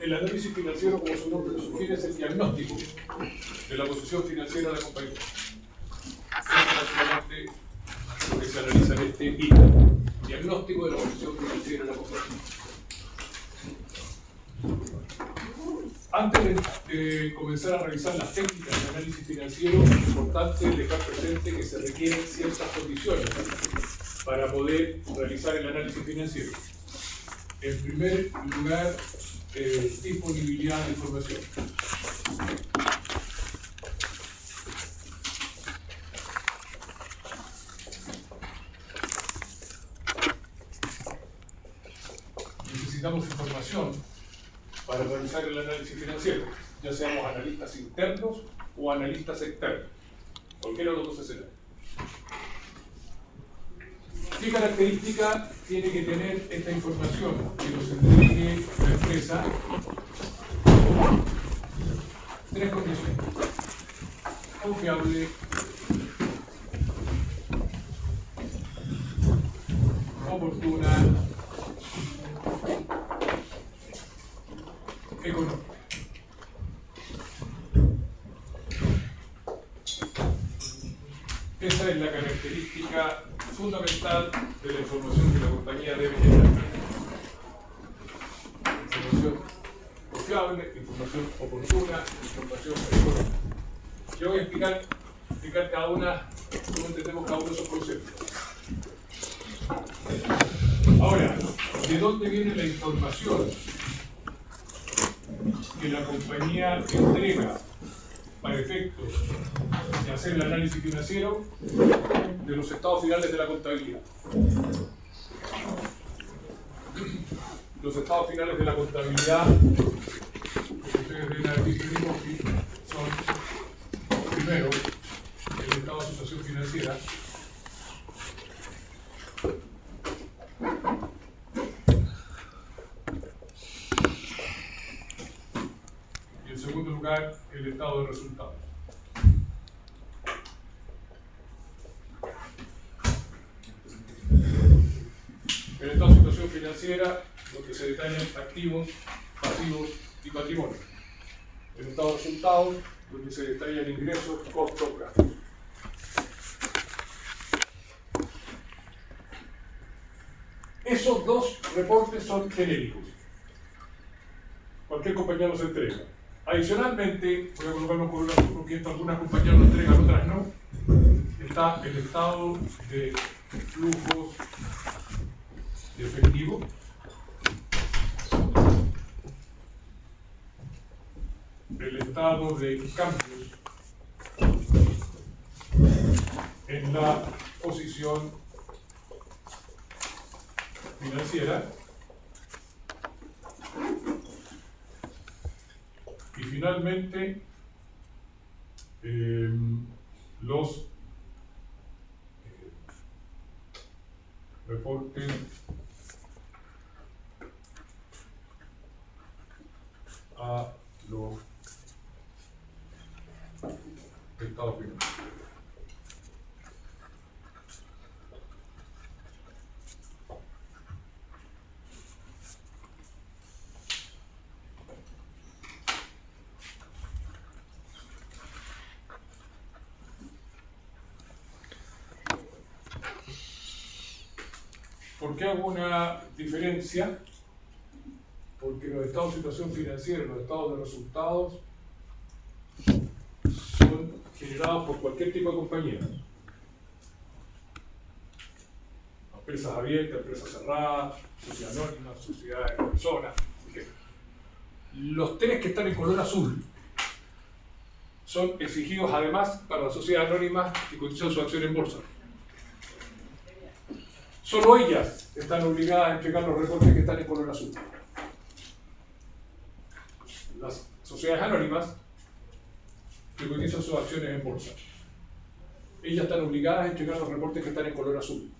El análisis financiero, como su nombre lo sugiere, es el diagnóstico de la posición financiera de la compañía. Es básicamente lo que se analiza en este ítem. Diagnóstico de la posición financiera de la compañía. Antes de comenzar a revisar las técnicas de análisis financiero, es importante dejar presente que se requieren ciertas condiciones para poder realizar el análisis financiero. En primer lugar, disponibilidad de información. Necesitamos información para realizar el análisis financiero, ya seamos analistas internos o analistas externos, cualquiera de los dos escenarios. ¿Qué característica tiene que tener esta información que nos entregue la empresa? Tres condiciones: confiable, oportuna, económica. Esa es la característica fundamental de la información que la compañía debe generar. Información confiable, información oportuna, información económica. Yo voy a explicar cada una, cómo entendemos cada uno de esos conceptos. Ahora, ¿de dónde viene la información que la compañía entrega para efectos de hacer el análisis financiero? De los estados finales de la contabilidad. Los estados finales de la contabilidad, que ustedes deben haber visto en INCOFI, son primero el estado de situación financiera, y en segundo lugar el estado de resultados. El estado de situación financiera, donde se detallan activos, pasivos y patrimonio. El estado de resultados, donde se detallan ingresos, costos, gastos. Esos dos reportes son genéricos. Cualquier compañía los entrega. Adicionalmente, voy a colocarlo por un azul porque algunas compañías lo entregan, otras no. Está el estado de flujos de efectivo, el estado de cambios en la posición financiera y finalmente los reportes a los estados financieros. ¿Por qué hago una diferencia? Porque los estados de situación financiera y los estados de resultados son generados por cualquier tipo de compañía. Empresas abiertas, empresas cerradas, sociedades anónimas, sociedades de personas. Los tres que están en color azul son exigidos además para las sociedades anónimas que cotizan su acción en bolsa. Solo ellas están obligadas a entregar los reportes que están en color azul. Las sociedades anónimas que cotizan sus acciones en bolsa. Ellas están obligadas a entregar los reportes que están en color azul.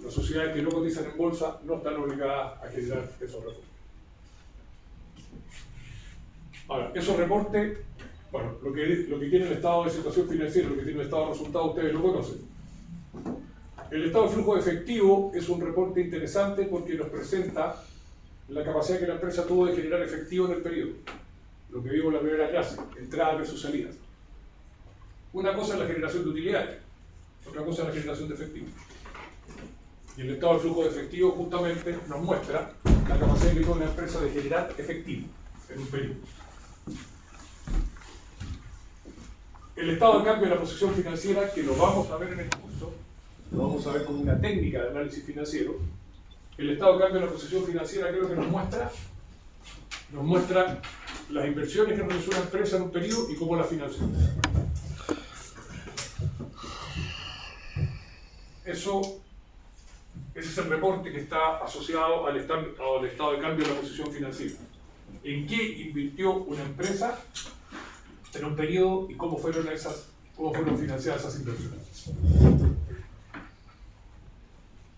Las sociedades que no cotizan en bolsa no están obligadas a generar esos reportes. Ahora, esos reportes, bueno, lo que tiene el estado de situación financiera, lo que tiene el estado de resultados, ustedes lo conocen. El estado de flujo de efectivo es un reporte interesante porque nos presenta la capacidad que la empresa tuvo de generar efectivo en el periodo. Lo que vimos en la primera clase, entradas versus salidas. Una cosa es la generación de utilidades, otra cosa es la generación de efectivo. Y el estado del flujo de efectivo justamente nos muestra la capacidad que tiene una empresa de generar efectivo en un periodo. El estado de cambio de la posición financiera, que lo vamos a ver en el curso, lo vamos a ver como una técnica de análisis financiero. El estado de cambio de la posición financiera, creo que nos muestra las inversiones que realizó una empresa en un periodo y cómo la financió. Ese es el reporte que está asociado al estado de cambio de la posición financiera. ¿En qué invirtió una empresa en un periodo y cómo fueron financiadas esas inversiones?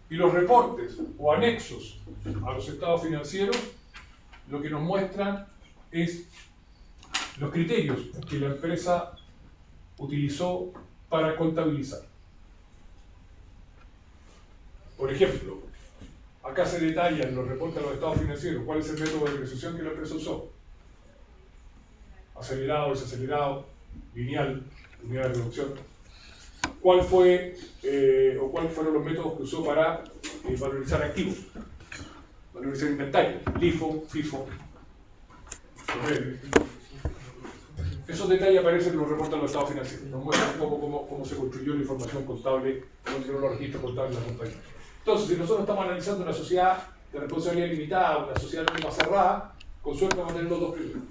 Y los reportes o anexos a los estados financieros lo que nos muestran es los criterios que la empresa utilizó para contabilizar. Por ejemplo, acá se detallan los reportes de los estados financieros, cuál es el método de depreciación que la empresa usó. Acelerado, desacelerado, lineal, unidad de reducción. ¿Cuáles fueron los métodos que usó para valorizar activos? Valorizar inventario, LIFO, FIFO. Esos detalles aparecen en los reportes de los estados financieros. Nos muestran un poco cómo se construyó la información contable, cómo se hicieron los registros contables de la compañía. Entonces, si nosotros estamos analizando una sociedad de responsabilidad limitada, una sociedad anónima cerrada, con suerte vamos a tener los dos primeros.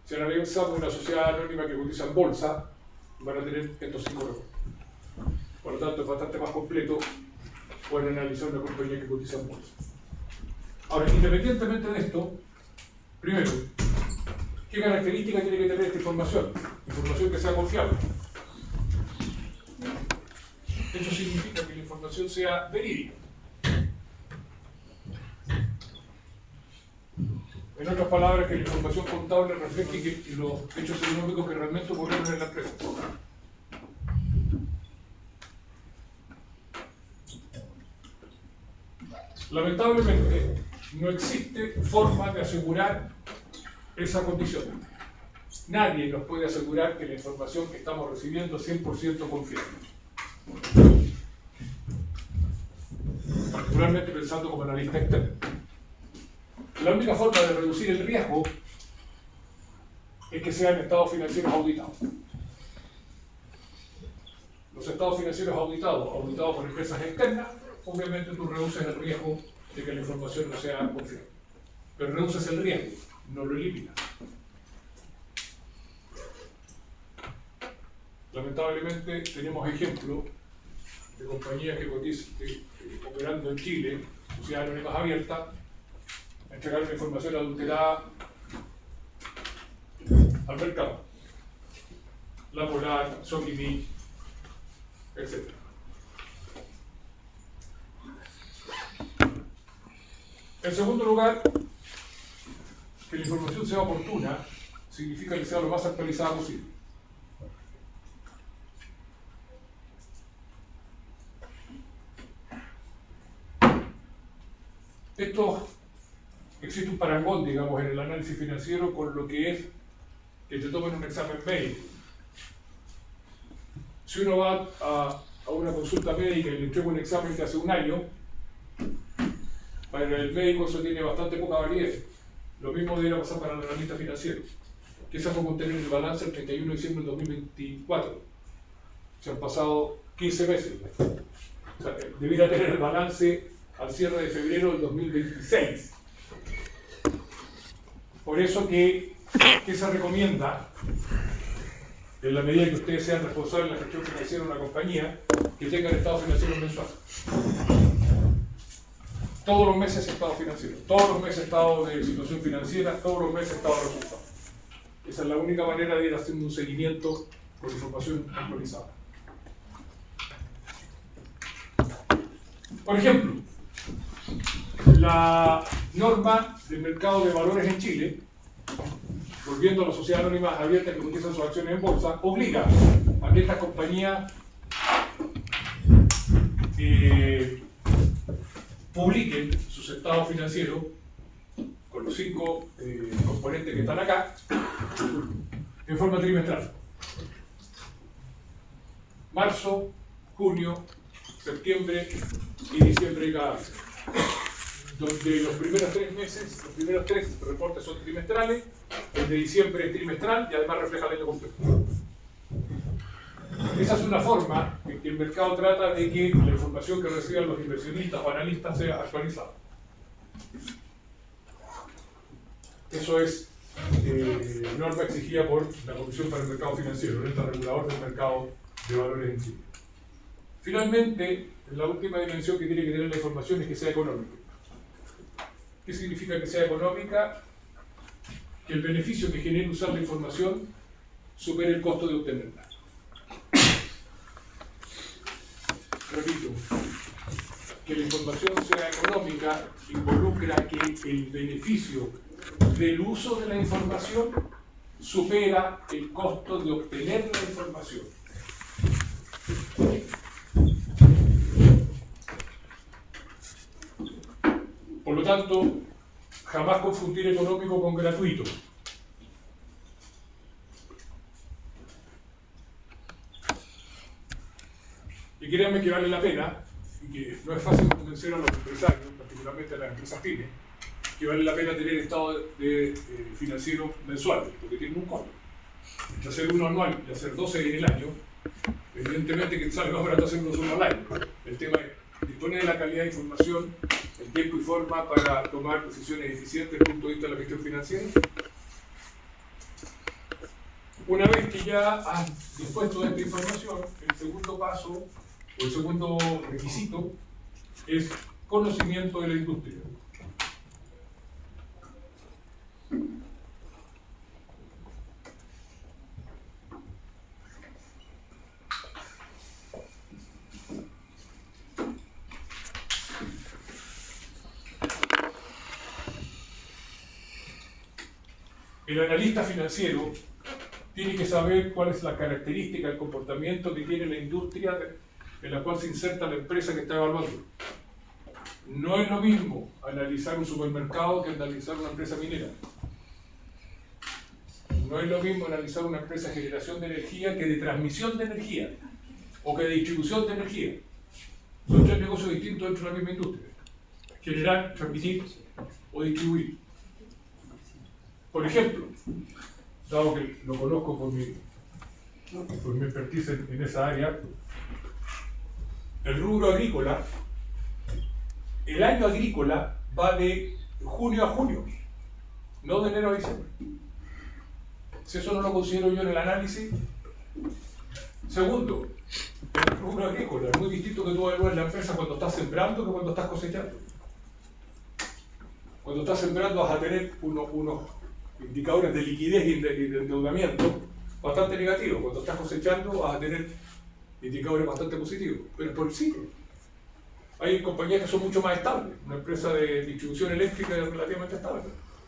Si analizamos una sociedad anónima que cotiza en bolsa, van a tener estos 5 reportes. Por lo tanto, es bastante más completo poder analizar una compañía que cotiza en bolsa. Ahora, independientemente de esto, primero, ¿qué características tiene que tener esta información? Información que sea confiable. Eso significa que la información sea verídica. En otras palabras, que la información contable refleje que los hechos económicos que realmente ocurrieron en la empresa. Lamentablemente, no existe forma de asegurar esa condición. Nadie nos puede asegurar que la información que estamos recibiendo es 100% confiable. Particularmente pensando como analista externo. La única forma de reducir el riesgo es que sean estados financieros auditados. Los estados financieros auditados por empresas externas, obviamente tú reduces el riesgo de que la información no sea confiable. Pero reduces el riesgo, no lo eliminas. Lamentablemente tenemos ejemplos de compañías que cotizan, operando en Chile, sociedades anónimas abiertas, entregaron información adulterada al mercado. La Polar, Sokimich, etc. En segundo lugar, que la información sea oportuna significa que sea lo más actualizada posible. Existe un parangón, digamos, en el análisis financiero con lo que es que te tomen un examen médico. Si uno va a una consulta médica y le entrega un examen que hace un año, para el médico eso tiene bastante poca validez. Lo mismo debería pasar para el analista financiero, que se va a contener el balance el 31 de diciembre del 2024. Se han pasado 15 meses. O sea, debería tener el balance al cierre de febrero del 2026. Por eso que se recomienda, en la medida que ustedes sean responsables de la gestión financiera de una compañía, que tengan estados financieros mensuales. Todos los meses estado financiero, todos los meses estado de situación financiera, todos los meses estado de resultados. Esa es la única manera de ir haciendo un seguimiento con información actualizada. Por ejemplo, la norma del mercado de valores en Chile, volviendo a las sociedades anónimas abiertas que cotizan sus acciones en bolsa, obliga a que estas compañías publiquen sus estados financieros con los 5 componentes que están acá en forma trimestral. Marzo, junio, septiembre y diciembre de cada mes. Donde los primeros 3 meses, los primeros 3 reportes son trimestrales, el de diciembre es trimestral y además refleja el año completo. Esa es una forma en que el mercado trata de que la información que reciban los inversionistas o analistas sea actualizada. Eso es norma exigida por la Comisión para el Mercado Financiero, el ente regulador del mercado de valores en Chile. Finalmente, la última dimensión que tiene que tener la información es que sea económica. ¿Qué significa que sea económica? Que el beneficio que genere usar la información supere el costo de obtenerla. Repito, que la información sea económica involucra que el beneficio del uso de la información supera el costo de obtener la información. Por lo tanto, jamás confundir económico con gratuito. Y créanme que vale la pena, y que no es fácil convencer a los empresarios, particularmente a las empresas pymes, que vale la pena tener estado financiero mensual, porque tienen un costo. Entre hacer uno anual y hacer 12 en el año, evidentemente que sale más barato hacer uno solo al año. El tema es disponer de la calidad de información, el tiempo y forma para tomar decisiones eficientes desde el punto de vista de la gestión financiera. Una vez que ya has dispuesto de esta información, el segundo paso o el segundo requisito es conocimiento de la industria. El analista financiero tiene que saber cuál es la característica, el comportamiento que tiene la industria en la cual se inserta la empresa que está evaluando. No es lo mismo analizar un supermercado que analizar una empresa minera. No es lo mismo analizar una empresa de generación de energía que de transmisión de energía o que de distribución de energía. Son 3 negocios distintos dentro de la misma industria. Generar, transmitir o distribuir. Por ejemplo, dado que lo conozco por mi expertise en esa área, el rubro agrícola, el año agrícola va de junio a junio, no de enero a diciembre. Si eso no lo considero yo en el análisis. Segundo, el rubro agrícola es muy distinto que tú evalúes la empresa cuando estás sembrando que cuando estás cosechando. Cuando estás sembrando vas a tener unos indicadores de liquidez y de endeudamiento bastante negativos. Cuando estás cosechando vas a tener indicadores bastante positivos, pero es por el ciclo. Hay compañías que son mucho más estables. Una empresa de distribución eléctrica es relativamente estable.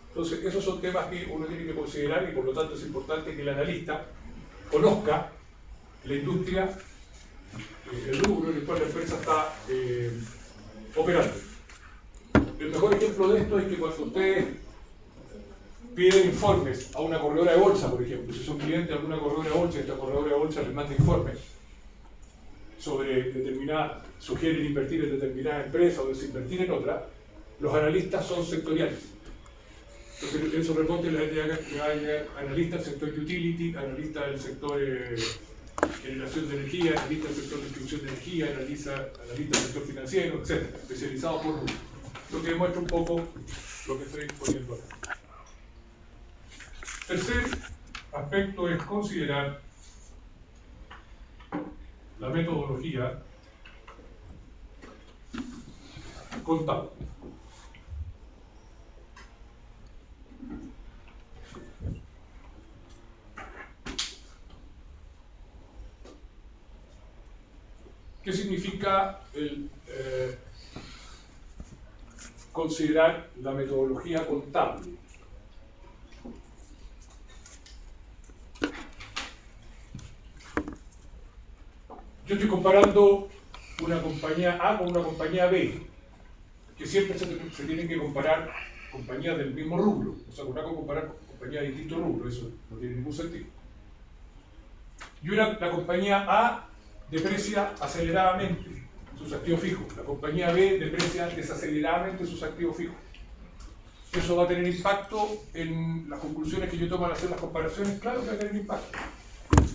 Entonces, esos son temas que uno tiene que considerar y por lo tanto es importante que el analista conozca la industria, el rubro en el cual la empresa está operando. El mejor ejemplo de esto es que cuando ustedes piden informes a una corredora de bolsa, por ejemplo, si son clientes de alguna corredora de bolsa y esta corredora de bolsa les manda informes sobre determinada, sugieren invertir en determinada empresa o desinvertir en otra, los analistas son sectoriales. Entonces, en su reporte le hay analistas del sector utility, analistas del sector generación de energía, analistas del sector distribución de energía, analistas del sector financiero, etc., especializados por rubro. Lo que demuestra un poco lo que estoy poniendo acá. Tercer aspecto es considerar la metodología contable. ¿Qué significa considerar la metodología contable? Yo estoy comparando una compañía A con una compañía B. que siempre se tienen que comparar compañías del mismo rubro. O sea, una comparar compañías de distintos rubros, eso no tiene ningún sentido. Y la compañía A deprecia aceleradamente sus activos fijos, la compañía B deprecia desaceleradamente sus activos fijos. ¿Eso va a tener impacto en las conclusiones que yo tomo al hacer las comparaciones? Claro que va a tener impacto.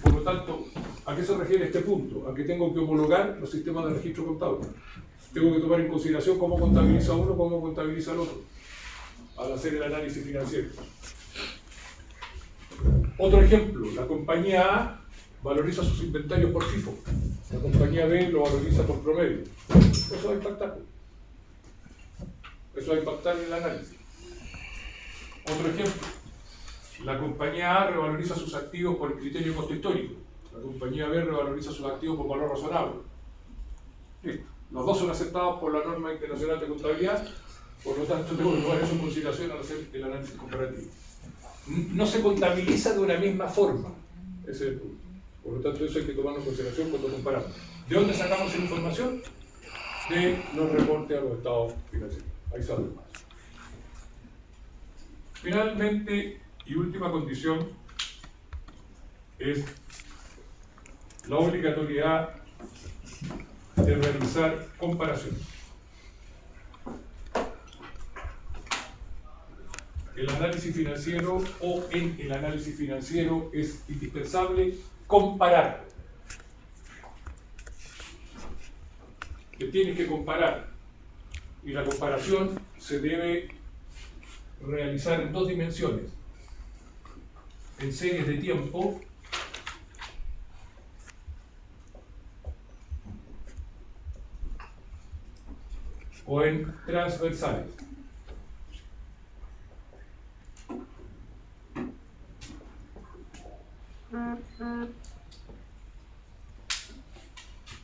Por lo tanto, ¿a qué se refiere este punto? A que tengo que homologar los sistemas de registro contable. Tengo que tomar en consideración cómo contabiliza uno, cómo contabiliza el otro, al hacer el análisis financiero. Otro ejemplo, la compañía A valoriza sus inventarios por FIFO, la compañía B lo valoriza por promedio. Eso va a impactar. Eso va a impactar en el análisis. Otro ejemplo, la compañía A revaloriza sus activos por el criterio de costo histórico, la compañía B revaloriza sus activos por valor razonable. Listo. Los dos son aceptados por la norma internacional de contabilidad, por lo tanto tengo que tomar eso en consideración al hacer el análisis comparativo. No se contabiliza de una misma forma, ese es el punto. Por lo tanto, eso hay que tomarlo en consideración cuando comparamos. ¿De dónde sacamos esa información? De los reportes a los estados financieros. Ahí sale más. Finalmente, y última condición, es la obligatoriedad de realizar comparaciones. El análisis financiero o en el análisis financiero es indispensable comparar. Que tienes que comparar. Y la comparación se debe realizar en dos dimensiones. En series de tiempo o en transversales.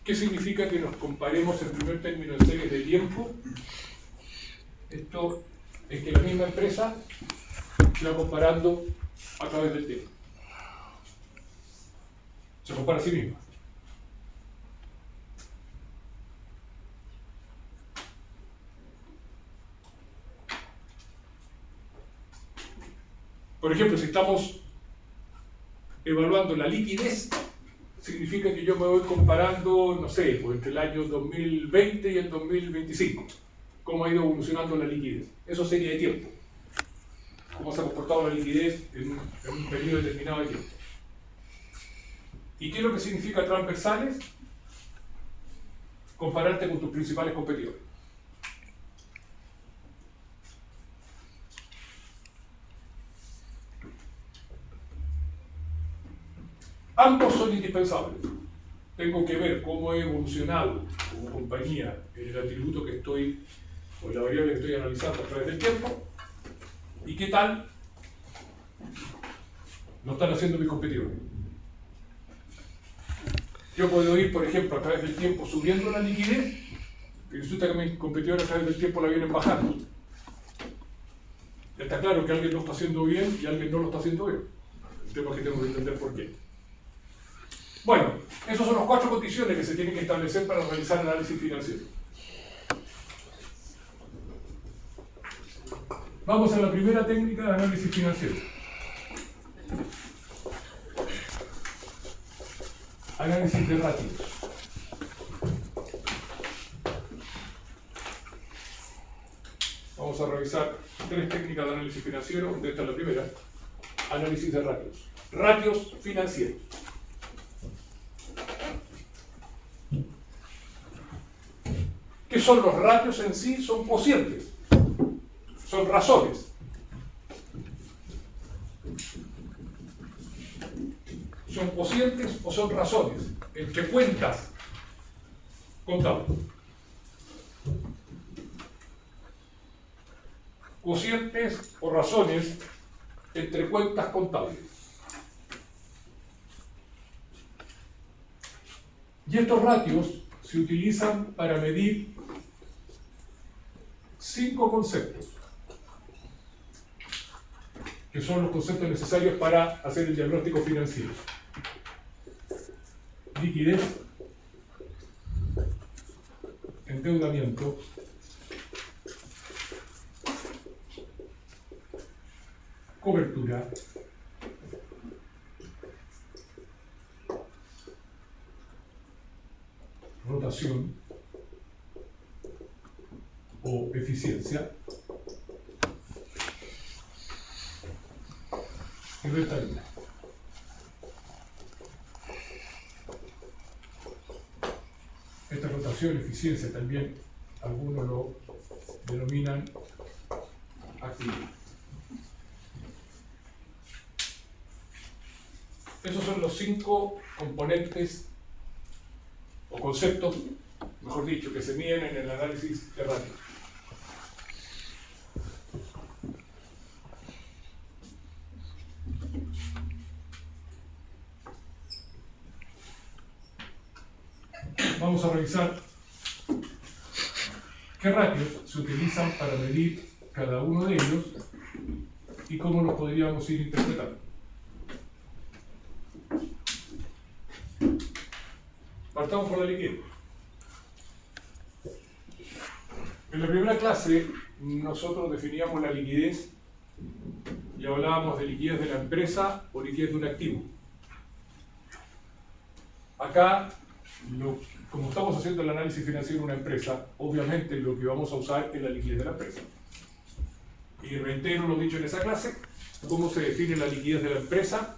¿Qué significa que nos comparemos en primer término en series de tiempo? Esto es que la misma empresa se va comparando a través del tiempo. Se compara a sí misma. Por ejemplo, si estamos evaluando la liquidez, significa que yo me voy comparando, no sé, pues entre el año 2020 y el 2025. Cómo ha ido evolucionando la liquidez. Eso sería de tiempo. Cómo se ha comportado la liquidez en un periodo determinado de tiempo. ¿Y qué es lo que significa transversales? Compararte con tus principales competidores. Ambos son indispensables. Tengo que ver cómo he evolucionado como compañía en el atributo que estoy, o la variable que estoy analizando a través del tiempo, y qué tal lo están haciendo mis competidores. Yo puedo ir, por ejemplo, a través del tiempo subiendo la liquidez, y resulta que mis competidores a través del tiempo la vienen bajando. Está claro que alguien lo está haciendo bien y alguien no lo está haciendo bien. El tema es que tengo que entender por qué. Bueno, esas son las 4 condiciones que se tienen que establecer para realizar análisis financiero. Vamos a la primera técnica de análisis financiero. Análisis de ratios. Vamos a revisar 3 técnicas de análisis financiero. Esta es la primera. Análisis de ratios. Ratios financieros. ¿Qué son los ratios en sí? Son cocientes, son razones. Son cocientes o son razones entre cuentas contables. Cocientes o razones entre cuentas contables. Y estos ratios se utilizan para medir 5 conceptos, que son los conceptos necesarios para hacer el diagnóstico financiero. Liquidez, endeudamiento, cobertura, rotación o eficiencia y rentabilidad. Esta rotación, eficiencia, también algunos lo denominan activo. Esos son los 5 componentes o conceptos, mejor dicho, que se miden en el análisis de ratios. Vamos a revisar qué ratios se utilizan para medir cada uno de ellos y cómo los podríamos ir interpretando. Partamos por la liquidez. En la primera clase nosotros definíamos la liquidez y hablábamos de liquidez de la empresa o liquidez de un activo. Acá, como estamos haciendo el análisis financiero de una empresa, obviamente lo que vamos a usar es la liquidez de la empresa. Y reitero lo dicho en esa clase, cómo se define la liquidez de la empresa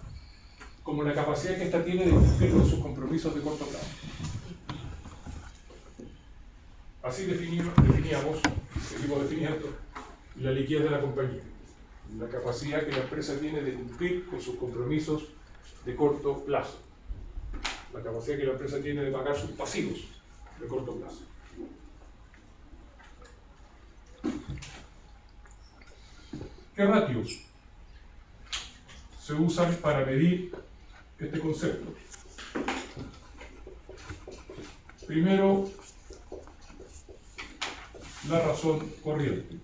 como la capacidad que ésta tiene de cumplir con sus compromisos de corto plazo. Así definíamos, seguimos definiendo la liquidez de la compañía, la capacidad que la empresa tiene de cumplir con sus compromisos de corto plazo, la capacidad que la empresa tiene de pagar sus pasivos de corto plazo. ¿Qué ratios se usan para medir este concepto? Primero, la razón corriente.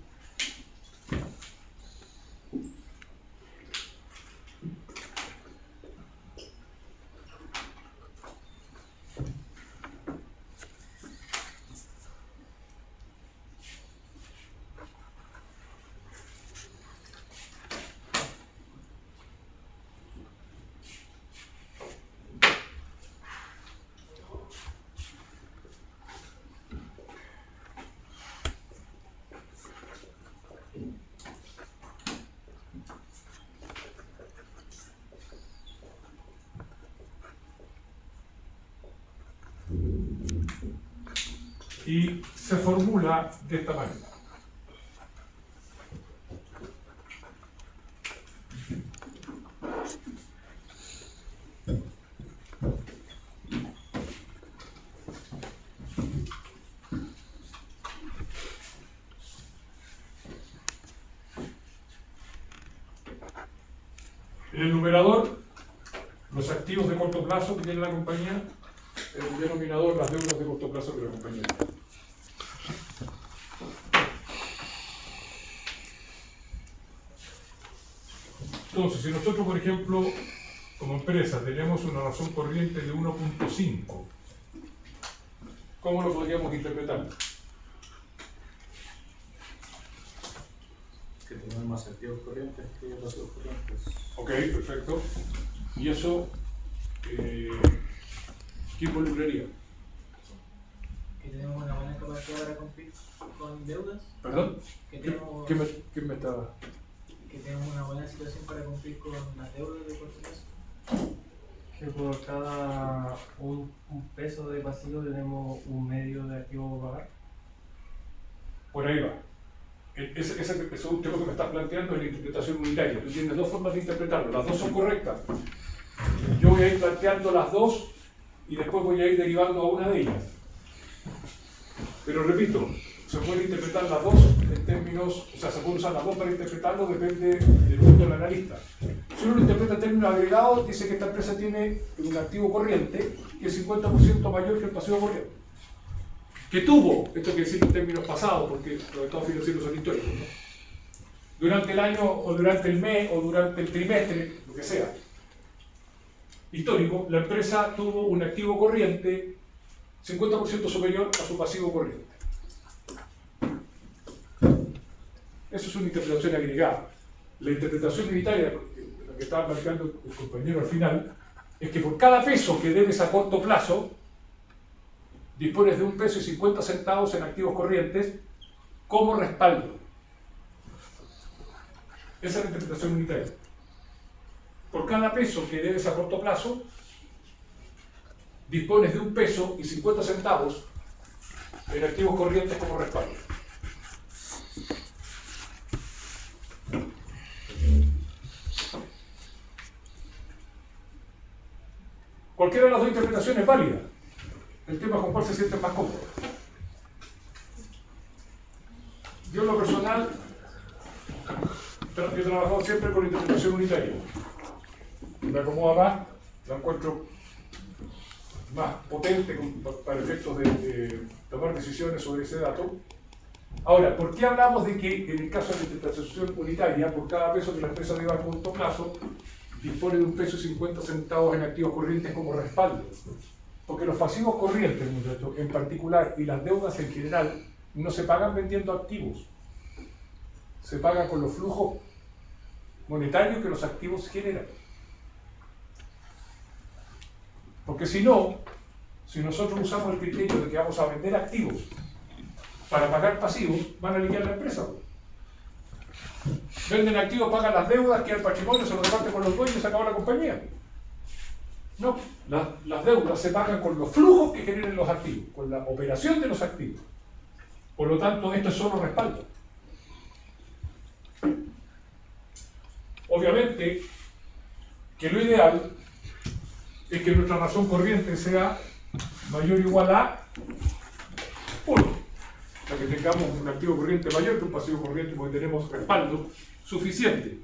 Y se formula de esta manera. En el numerador, los activos de corto plazo que tiene la compañía, en el denominador, las deudas de corto plazo que la compañía tiene. Entonces, si nosotros, por ejemplo, como empresa, tenemos una razón corriente de 1.5, ¿cómo lo podríamos interpretar? Que tenemos más activos corrientes que pasivos corrientes. Ok, perfecto. ¿Y eso qué involucraría? Que tenemos una buena capacidad para cumplir con deudas. ¿Perdón? Que tenemos, ¿Qué me estaba...? que tenemos una buena situación para cumplir con las deudas de corto plazo. Que por cada un peso de pasivo tenemos un medio de activo para pagar. Por ahí va. Ese es un tema que me estás planteando en la interpretación unitaria. Tú tienes dos formas de interpretarlo, las dos son correctas. Yo voy a ir planteando las dos y después voy a ir derivando a una de ellas. Pero repito, se puede interpretar las dos en términos, o sea, se puede usar las dos para interpretarlo, depende del gusto del analista. Si uno lo interpreta en términos agregados, dice que esta empresa tiene un activo corriente que es 50% mayor que el pasivo corriente. Que tuvo, esto quiere decir en términos pasados, porque los estados financieros son históricos, ¿no? Durante el año, o durante el mes, o durante el trimestre, lo que sea, histórico, la empresa tuvo un activo corriente 50% superior a su pasivo corriente. Eso es una interpretación agregada. La interpretación unitaria, la que estaba planteando el compañero al final, es que por cada peso que debes a corto plazo, dispones de 1 peso y 50 centavos en activos corrientes como respaldo. Esa es la interpretación unitaria. Por cada peso que debes a corto plazo, dispones de 1 peso y 50 centavos en activos corrientes como respaldo. Cualquiera de las dos interpretaciones es válida. El tema es con cuál se siente más cómodo. Yo en lo personal he trabajado siempre con interpretación unitaria. Me acomoda más, la encuentro más potente para efectos de tomar decisiones sobre ese dato. Ahora, ¿por qué hablamos de que en el caso de la interpretación unitaria, por cada peso que la empresa deba a corto plazo, dispone de 1 peso y 50 centavos en activos corrientes como respaldo? Porque los pasivos corrientes, muchachos, en particular, y las deudas en general, no se pagan vendiendo activos. Se pagan con los flujos monetarios que los activos generan. Porque si no, si nosotros usamos el criterio de que vamos a vender activos para pagar pasivos, van a liquidar la empresa. Venden activos, pagan las deudas, queda el patrimonio, se lo reparten con los dueños y se acaba la compañía. No, las deudas se pagan con los flujos que generen los activos, con la operación de los activos. Por lo tanto, esto es solo respaldo. Obviamente que lo ideal es que nuestra razón corriente sea mayor o igual a 1. O sea, que tengamos un activo corriente mayor que un pasivo corriente, porque tenemos respaldo suficiente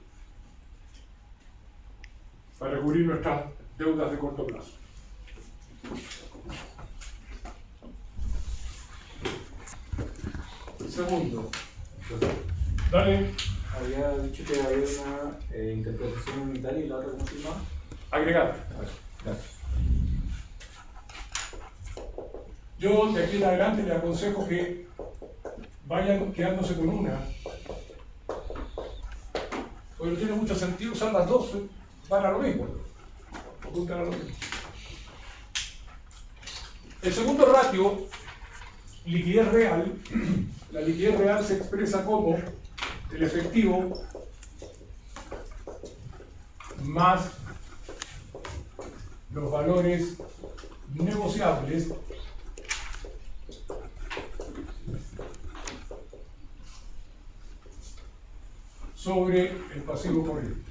para cubrir nuestras deudas de corto plazo. Segundo, dale. Había dicho que había una interpretación unitaria y la otra, ¿cómo se llama? Agregada. Gracias. Yo de aquí en adelante les aconsejo que vayan quedándose con una. Porque no tiene mucho sentido usar las dos, van a lo mismo. Apuntan a lo mismo. El segundo ratio, liquidez real, la liquidez real se expresa como el efectivo más los valores negociables sobre el pasivo corriente.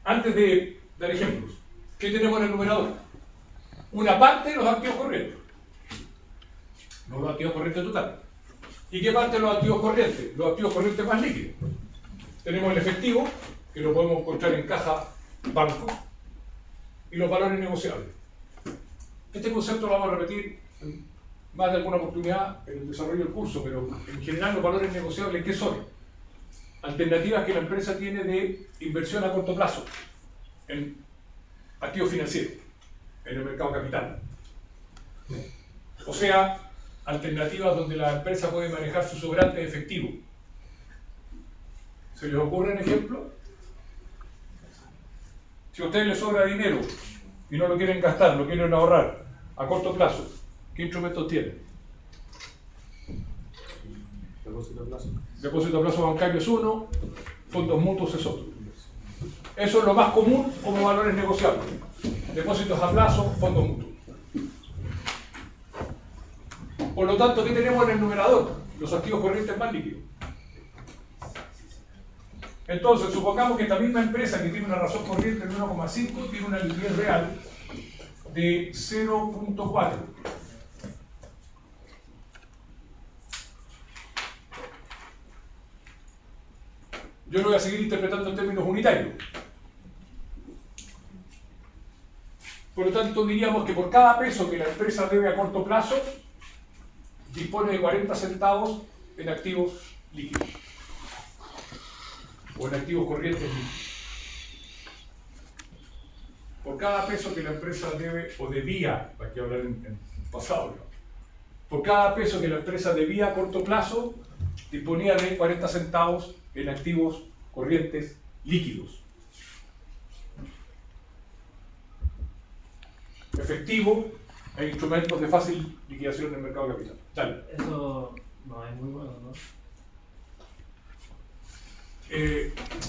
Antes de dar ejemplos, ¿qué tenemos en el numerador? Una parte de los activos corrientes, no los activos corrientes totales. ¿Y qué parte de los activos corrientes? Los activos corrientes más líquidos. Tenemos el efectivo, que lo podemos encontrar en caja, banco, y los valores negociables. Este concepto lo vamos a repetir en más de alguna oportunidad en el desarrollo del curso, pero en general los valores negociables, ¿qué son? Alternativas que la empresa tiene de inversión a corto plazo en activos financieros, en el mercado capital. O sea, alternativas donde la empresa puede manejar su sobrante de efectivo. ¿Se les ocurre un ejemplo? Si a ustedes les sobra dinero y no lo quieren gastar, lo quieren ahorrar a corto plazo, ¿qué instrumentos tienen? Depósito a plazo. Depósito a plazo bancario es uno, fondos mutuos es otro. Eso es lo más común como valores negociables. Depósitos a plazo, fondos mutuos. Por lo tanto, ¿qué tenemos en el numerador? Los activos corrientes más líquidos. Entonces, supongamos que esta misma empresa que tiene una razón corriente de 1,5 tiene una liquidez real de 0.4. Yo lo voy a seguir interpretando en términos unitarios. Por lo tanto, diríamos que por cada peso que la empresa debe a corto plazo, dispone de 40 centavos en activos líquidos o en activos corrientes líquidos. Por cada peso que la empresa debe o debía, hay que hablar en pasado, ¿no? Por cada peso que la empresa debía a corto plazo, disponía de 40 centavos en activos corrientes líquidos. Efectivo e instrumentos de fácil liquidación en el mercado de capital. Dale. Eso no es muy bueno, ¿no?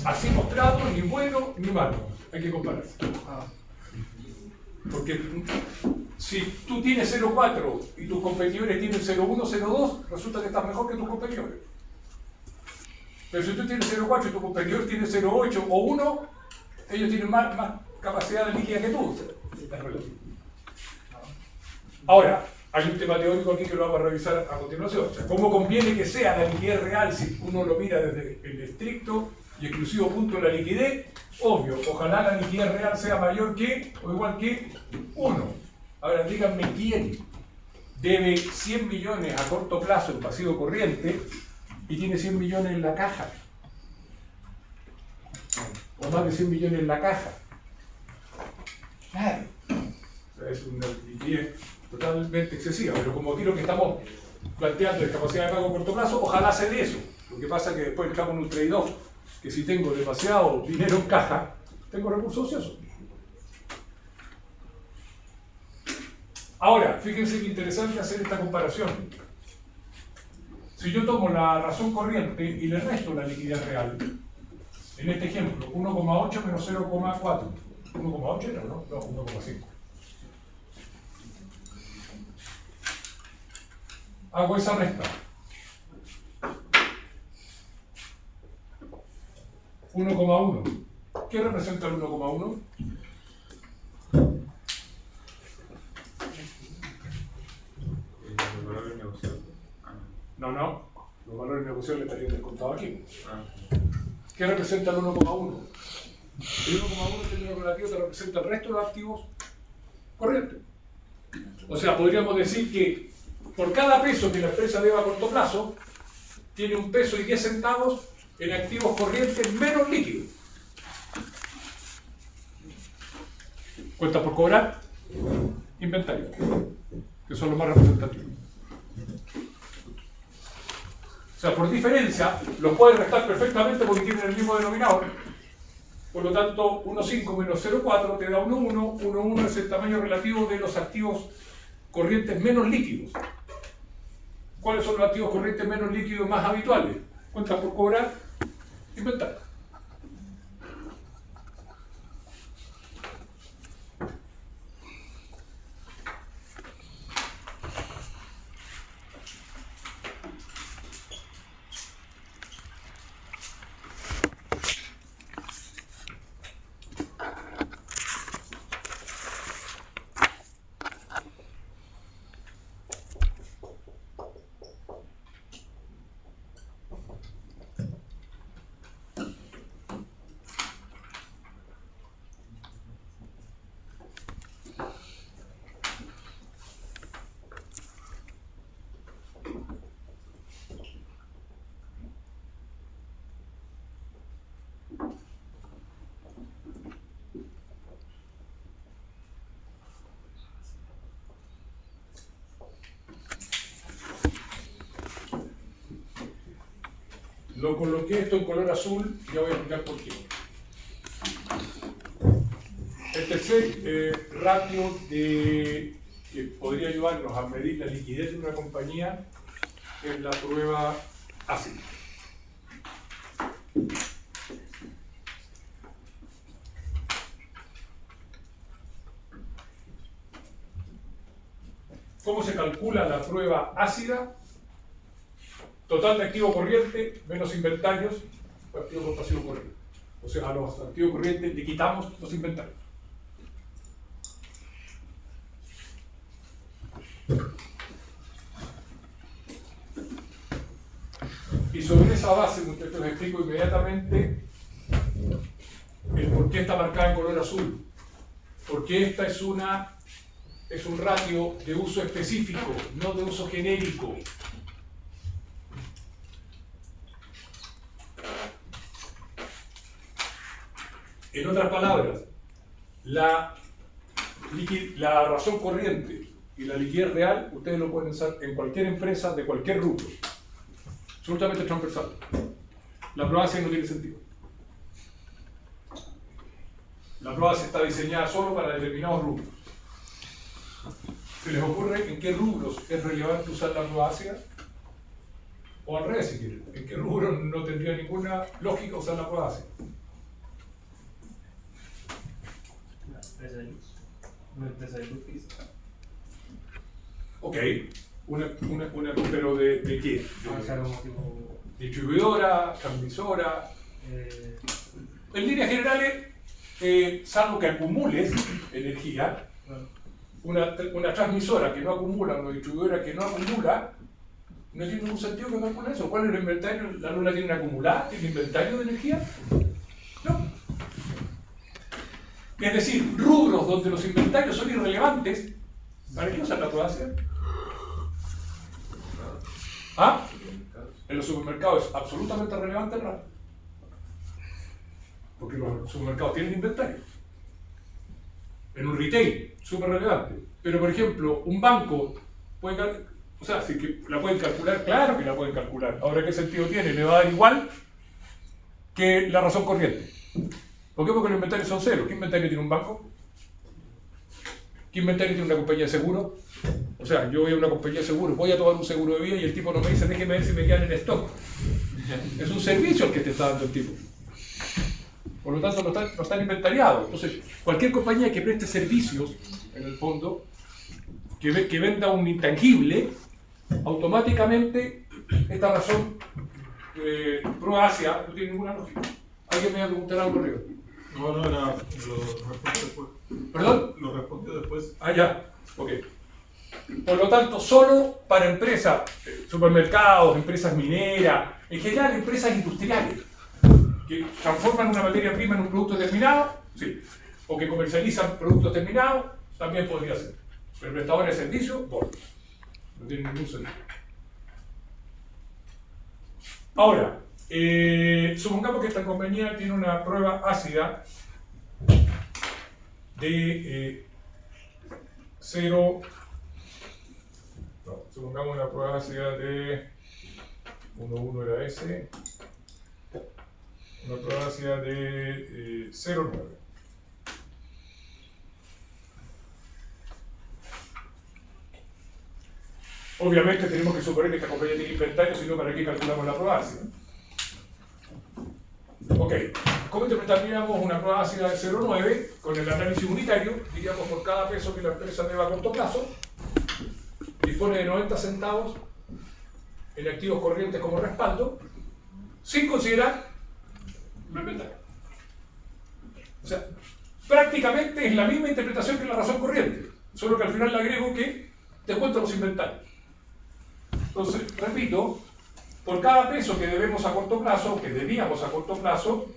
Así mostrado, ni bueno ni malo. Hay que compararse. Porque si tú tienes 0,4 y tus competidores tienen 0,1, 0,2, resulta que estás mejor que tus competidores. Pero si tú tienes 0,4 y tu competidor tiene 0,8 o 1, ellos tienen más capacidad de liquidez que tú. Es relativo. Ahora, hay un tema teórico aquí que lo vamos a revisar a continuación. O sea, ¿cómo conviene que sea la liquidez real si uno lo mira desde el estricto y exclusivo punto de la liquidez? Obvio, ojalá la liquidez real sea mayor que o igual que 1. Ahora, díganme quién debe 100 millones a corto plazo en pasivo corriente y tiene 100 millones en la caja. O más de 100 millones en la caja. Claro. O sea, es una liquidez totalmente excesiva, pero como aquí lo que estamos planteando es capacidad de pago a corto plazo, ojalá se dé eso. Lo que pasa es que después entramos en un trade-off, que si tengo demasiado dinero en caja, tengo recursos ociosos. Ahora, fíjense que interesante hacer esta comparación. Si yo tomo la razón corriente y le resto la liquidez real, en este ejemplo, 1,8 menos 0,4. 1,8 era, ¿no? No, 1,5. Hago esa resta. 1,1. ¿Qué representa el 1,1? Los valores negociables. No. Los valores negociables estarían descontados aquí. ¿Qué representa el 1,1? El 1,1 en términos relativos te representa el resto de los activos corrientes. O sea, podríamos decir que por cada peso que la empresa deba a corto plazo, tiene 1 peso y 10 centavos en activos corrientes menos líquidos. Cuenta por cobrar, inventario, que son los más representativos. O sea, por diferencia, los puedes restar perfectamente porque tienen el mismo denominador. Por lo tanto, 1,5 menos 0,4 te da 1,1. 1,1 es el tamaño relativo de los activos corrientes menos líquidos. ¿Cuáles son los activos corrientes menos líquidos más habituales? Cuenta por cobrar, inventario. Lo coloqué esto en color azul y ya voy a explicar por qué. El tercer ratio que podría ayudarnos a medir la liquidez de una compañía es la prueba ácida. ¿Cómo se calcula la prueba ácida? Total de activo corriente menos inventarios, activo por pasivo corriente. O sea, a los activos corrientes le quitamos los inventarios. Y sobre esa base, muchachos, les explico inmediatamente el por qué está marcada en color azul. Porque esta es un ratio de uso específico, no de uso genérico. En otras palabras, la razón corriente y la liquidez real, ustedes lo pueden usar en cualquier empresa de cualquier rubro. Absolutamente transversal. La prueba base no tiene sentido. La prueba base está diseñada solo para determinados rubros. ¿Se les ocurre en qué rubros es relevante usar la prueba base? O al revés, si quieren. ¿En qué rubros no tendría ninguna lógica usar la prueba base? Una empresa de luz física. Ok, pero ¿de qué? O sea, como tipo, Distribuidora, transmisora. En líneas generales, salvo que acumules energía, una transmisora que no acumula, una distribuidora que no acumula, no tiene ningún sentido que calcule eso. ¿Cuál es el inventario? ¿La luna tiene una acumulada? ¿Tiene inventario de energía? No. Es decir, rubros donde los inventarios son irrelevantes, ¿para qué usar la prueba base? ¿Ah? En los supermercados es absolutamente relevante el ratio. Porque los supermercados tienen inventario. En un retail, súper relevante. Pero, por ejemplo, un banco puede o sea, si que la pueden calcular, claro que la pueden calcular. Ahora, ¿qué sentido tiene? Le va a dar igual que la razón corriente. ¿Por qué? Porque los inventarios son cero. ¿Qué inventario tiene un banco? ¿Qué inventario tiene una compañía de seguro? O sea, yo voy a una compañía de seguro, voy a tomar un seguro de vida y el tipo no me dice, déjeme ver si me quedan en stock. Es un servicio el que te está dando el tipo. Por lo tanto, no están inventariados. Entonces, cualquier compañía que preste servicios, en el fondo, que venda un intangible, automáticamente esta razón prueba hacia no tiene ninguna lógica. ¿Alguien me va a preguntar algo, Río? No, lo respondió después. ¿Perdón? Lo respondió después. Ah, ya. Ok. Por lo tanto, solo para empresas, supermercados, empresas mineras, en general empresas industriales, que transforman una materia prima en un producto terminado, sí. O que comercializan productos terminados, también podría ser. Pero prestadores de servicios, bueno, no tiene ningún sentido. Ahora, supongamos que esta compañía tiene una prueba ácida de 0. No, supongamos una prueba ácida de 1,1 era ese. Una prueba ácida de 0,9. Obviamente tenemos que suponer que esta compañía tiene inventario, si no, ¿para qué calculamos la prueba ácida? Ok, ¿cómo interpretaríamos una prueba ácida de 0,9? Con el análisis unitario, diríamos por cada peso que la empresa deba a corto plazo, dispone de 90 centavos en activos corrientes como respaldo, sin considerar el inventario. O sea, prácticamente es la misma interpretación que la razón corriente, solo que al final le agrego que descuento los inventarios. Entonces, repito, por cada peso que debemos a corto plazo, que debíamos a corto plazo,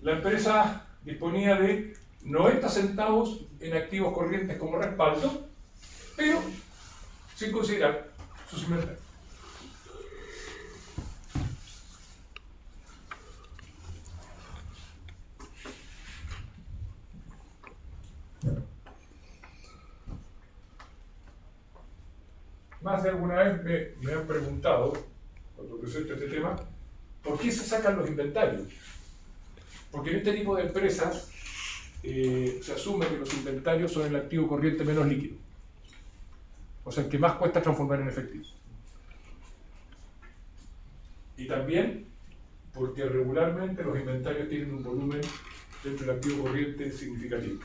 la empresa disponía de 90 centavos en activos corrientes como respaldo, pero sin considerar sus inventarios. Más de alguna vez me han preguntado, cuando presento este tema, ¿por qué se sacan los inventarios? Porque en este tipo de empresas se asume que los inventarios son el activo corriente menos líquido. O sea, el que más cuesta transformar en efectivo. Y también porque regularmente los inventarios tienen un volumen dentro del activo corriente significativo.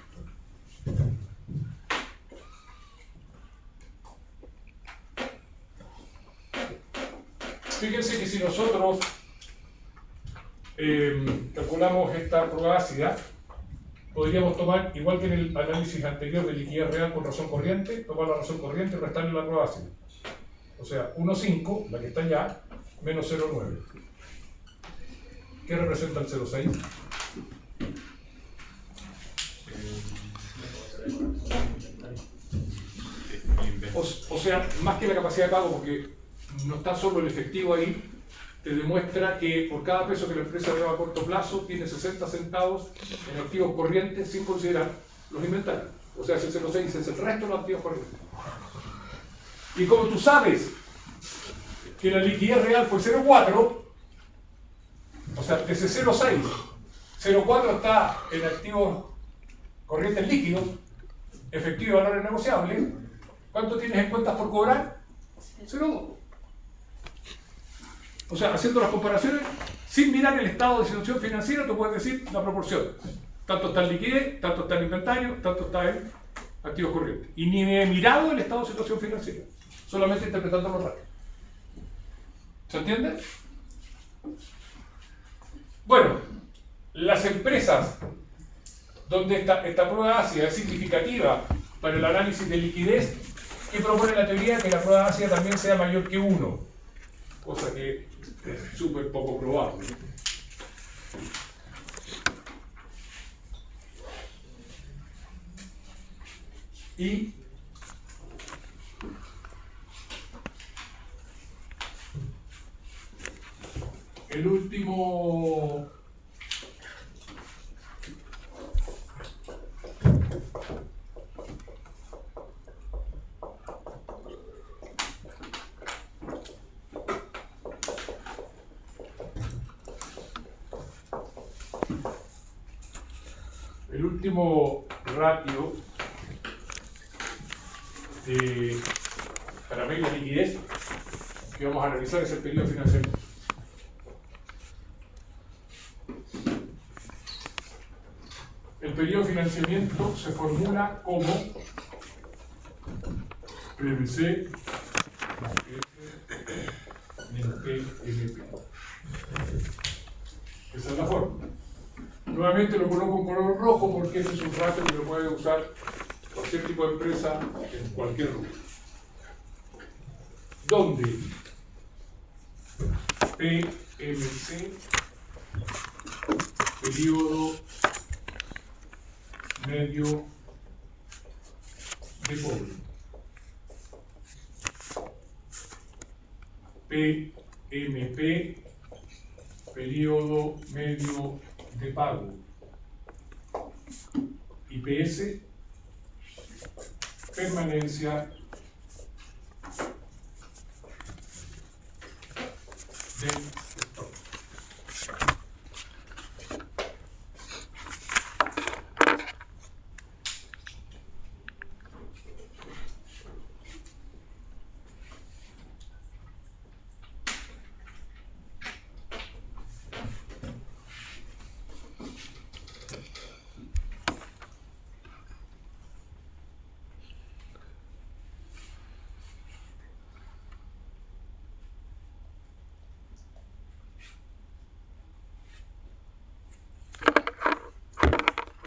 Fíjense que si nosotros calculamos esta prueba ácida, podríamos tomar, igual que en el análisis anterior de liquidez real con razón corriente, tomar la razón corriente y restarle la prueba ácida. O sea, 1,5, la que está allá, menos 0,9. ¿Qué representa el 0,6? O sea, más que la capacidad de pago, porque no está solo el efectivo ahí, te demuestra que por cada peso que la empresa deba a corto plazo, tiene 60 centavos en activos corrientes sin considerar los inventarios. O sea, si el 0,6 es el resto de los activos corrientes. Y como tú sabes que la liquidez real fue 0,4, o sea, de ese 0,6, 0,4 está en activos corrientes líquidos, efectivo de valores negociables. ¿Cuánto tienes en cuentas por cobrar? 0,2. O sea, haciendo las comparaciones, sin mirar el estado de situación financiera, tú puedes decir la proporción. Tanto está en liquidez, tanto está en inventario, tanto está en activos corrientes. Y ni me he mirado el estado de situación financiera, solamente interpretando los ratios. ¿Se entiende? Bueno, las empresas donde esta prueba ácida es significativa para el análisis de liquidez, que propone la teoría que la prueba ácida también sea mayor que 1, cosa que es súper poco probable. Y el último ratio para medir la liquidez que vamos a analizar es el periodo de financiamiento. El periodo de financiamiento se formula como PVC menos PMP. Esa es la forma. Nuevamente lo coloco en color rojo porque este es un ratio que lo puede usar cualquier tipo de empresa en cualquier rubro. Donde PMC, periodo medio de cobro, PMP, periodo medio de pago, IPS, permanencia del stock.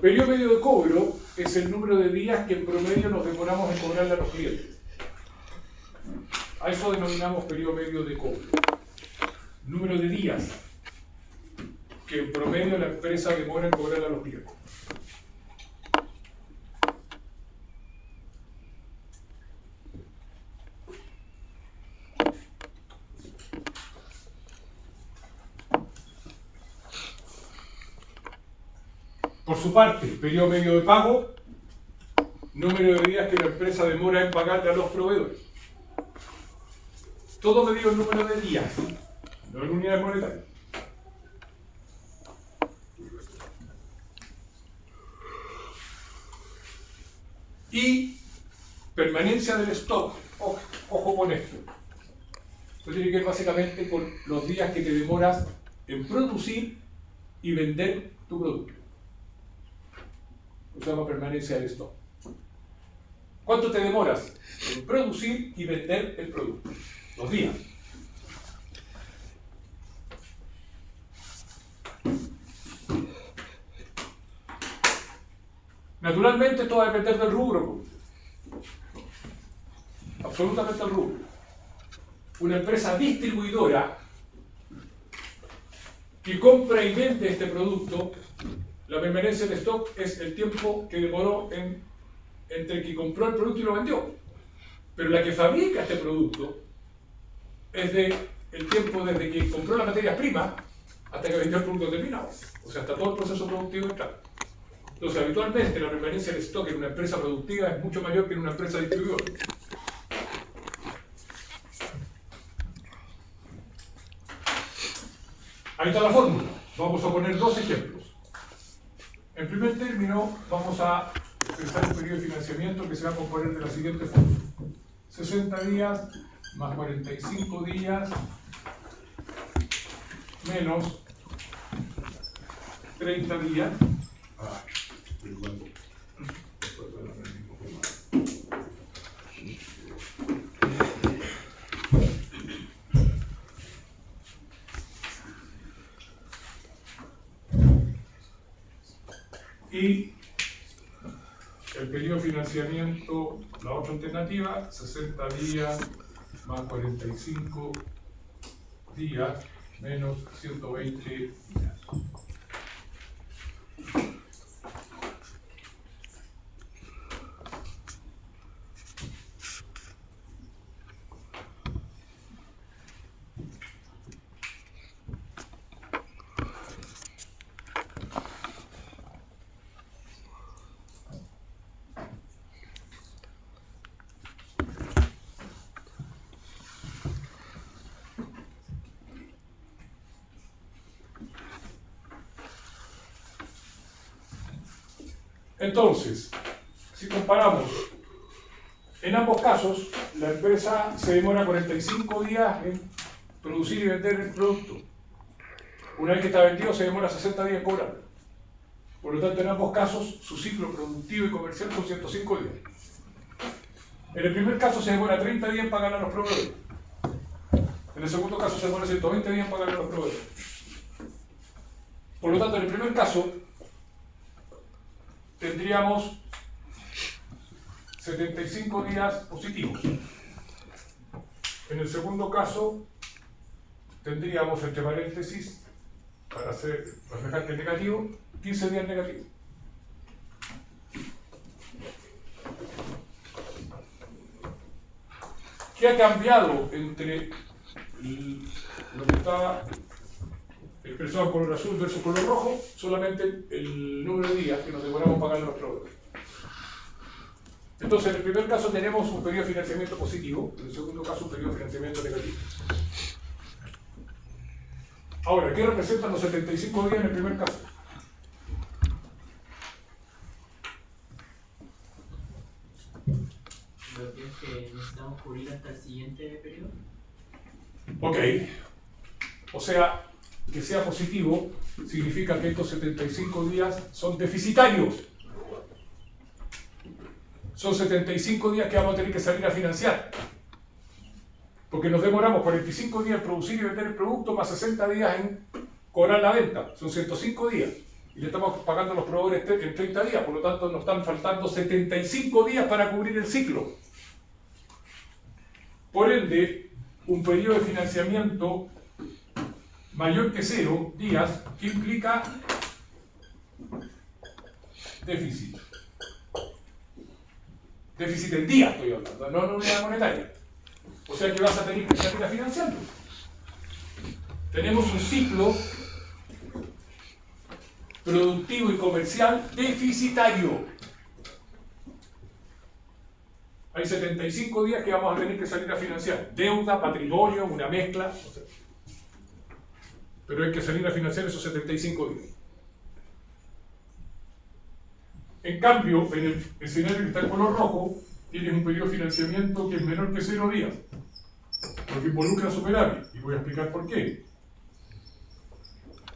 Periodo medio de cobro es el número de días que en promedio nos demoramos en cobrarle a los clientes. A eso denominamos periodo medio de cobro. Número de días que en promedio la empresa demora en cobrarle a los clientes. Por su parte, periodo medio de pago, número de días que la empresa demora en pagarle a los proveedores. Todo medido en número de días, no en unidades monetarias. Y permanencia del stock. Ojo con esto. Esto tiene que ver básicamente con los días que te demoras en producir y vender tu producto. Se llama permanencia del stock. ¿Cuánto te demoras en producir y vender el producto? 2 días. Naturalmente esto va a depender del rubro. Absolutamente del rubro. Una empresa distribuidora que compra y vende este producto, la permanencia de stock es el tiempo que demoró entre que compró el producto y lo vendió. Pero la que fabrica este producto es el tiempo desde que compró la materia prima hasta que vendió el producto terminado. O sea, hasta todo el proceso productivo está. Entonces, habitualmente la permanencia de stock en una empresa productiva es mucho mayor que en una empresa distribuidora. Ahí está la fórmula. Vamos a poner dos ejemplos. En primer término, vamos a pensar un periodo de financiamiento que se va a componer de la siguiente forma. 60 días más 45 días menos 30 días. Y el periodo de financiamiento, la otra alternativa, 60 días más 45 días menos 120 días. Entonces, si comparamos, en ambos casos, la empresa se demora 45 días en producir y vender el producto. Una vez que está vendido, se demora 60 días en cobrar. Por lo tanto, en ambos casos, su ciclo productivo y comercial son 105 días. En el primer caso, se demora 30 días en pagar a los proveedores. En el segundo caso, se demora 120 días en pagar a los proveedores. Por lo tanto, en el primer caso, tendríamos 75 días positivos. En el segundo caso, tendríamos, entre paréntesis, para reflejar que es negativo, 15 días negativos. ¿Qué ha cambiado entre lo que está expresado en color azul versus color rojo? Solamente el número de días que nos demoramos pagar a los proveedores. Entonces, en el primer caso tenemos un periodo de financiamiento positivo, en el segundo caso un periodo de financiamiento negativo. Ahora, ¿qué representan los 75 días en el primer caso? Lo que es que necesitamos cubrir hasta el siguiente periodo. Ok. O sea, que sea positivo significa que estos 75 días son deficitarios. Son 75 días que vamos a tener que salir a financiar. Porque nos demoramos 45 días en producir y vender el producto, más 60 días en cobrar la venta. Son 105 días. Y le estamos pagando a los proveedores en 30 días. Por lo tanto, nos están faltando 75 días para cubrir el ciclo. Por ende, un periodo de financiamiento mayor que 0 días, que implica déficit. Déficit en día estoy hablando, no en unidad monetaria. O sea que vas a tener que salir a financiarlo. Tenemos un ciclo productivo y comercial deficitario. Hay 75 días que vamos a tener que salir a financiar. Deuda, patrimonio, una mezcla. O sea, pero hay que salir a financiar esos 75 días. En cambio, en el escenario que está en color rojo, tienes un periodo de financiamiento que es menor que 0 días, porque involucra superávit, y voy a explicar por qué.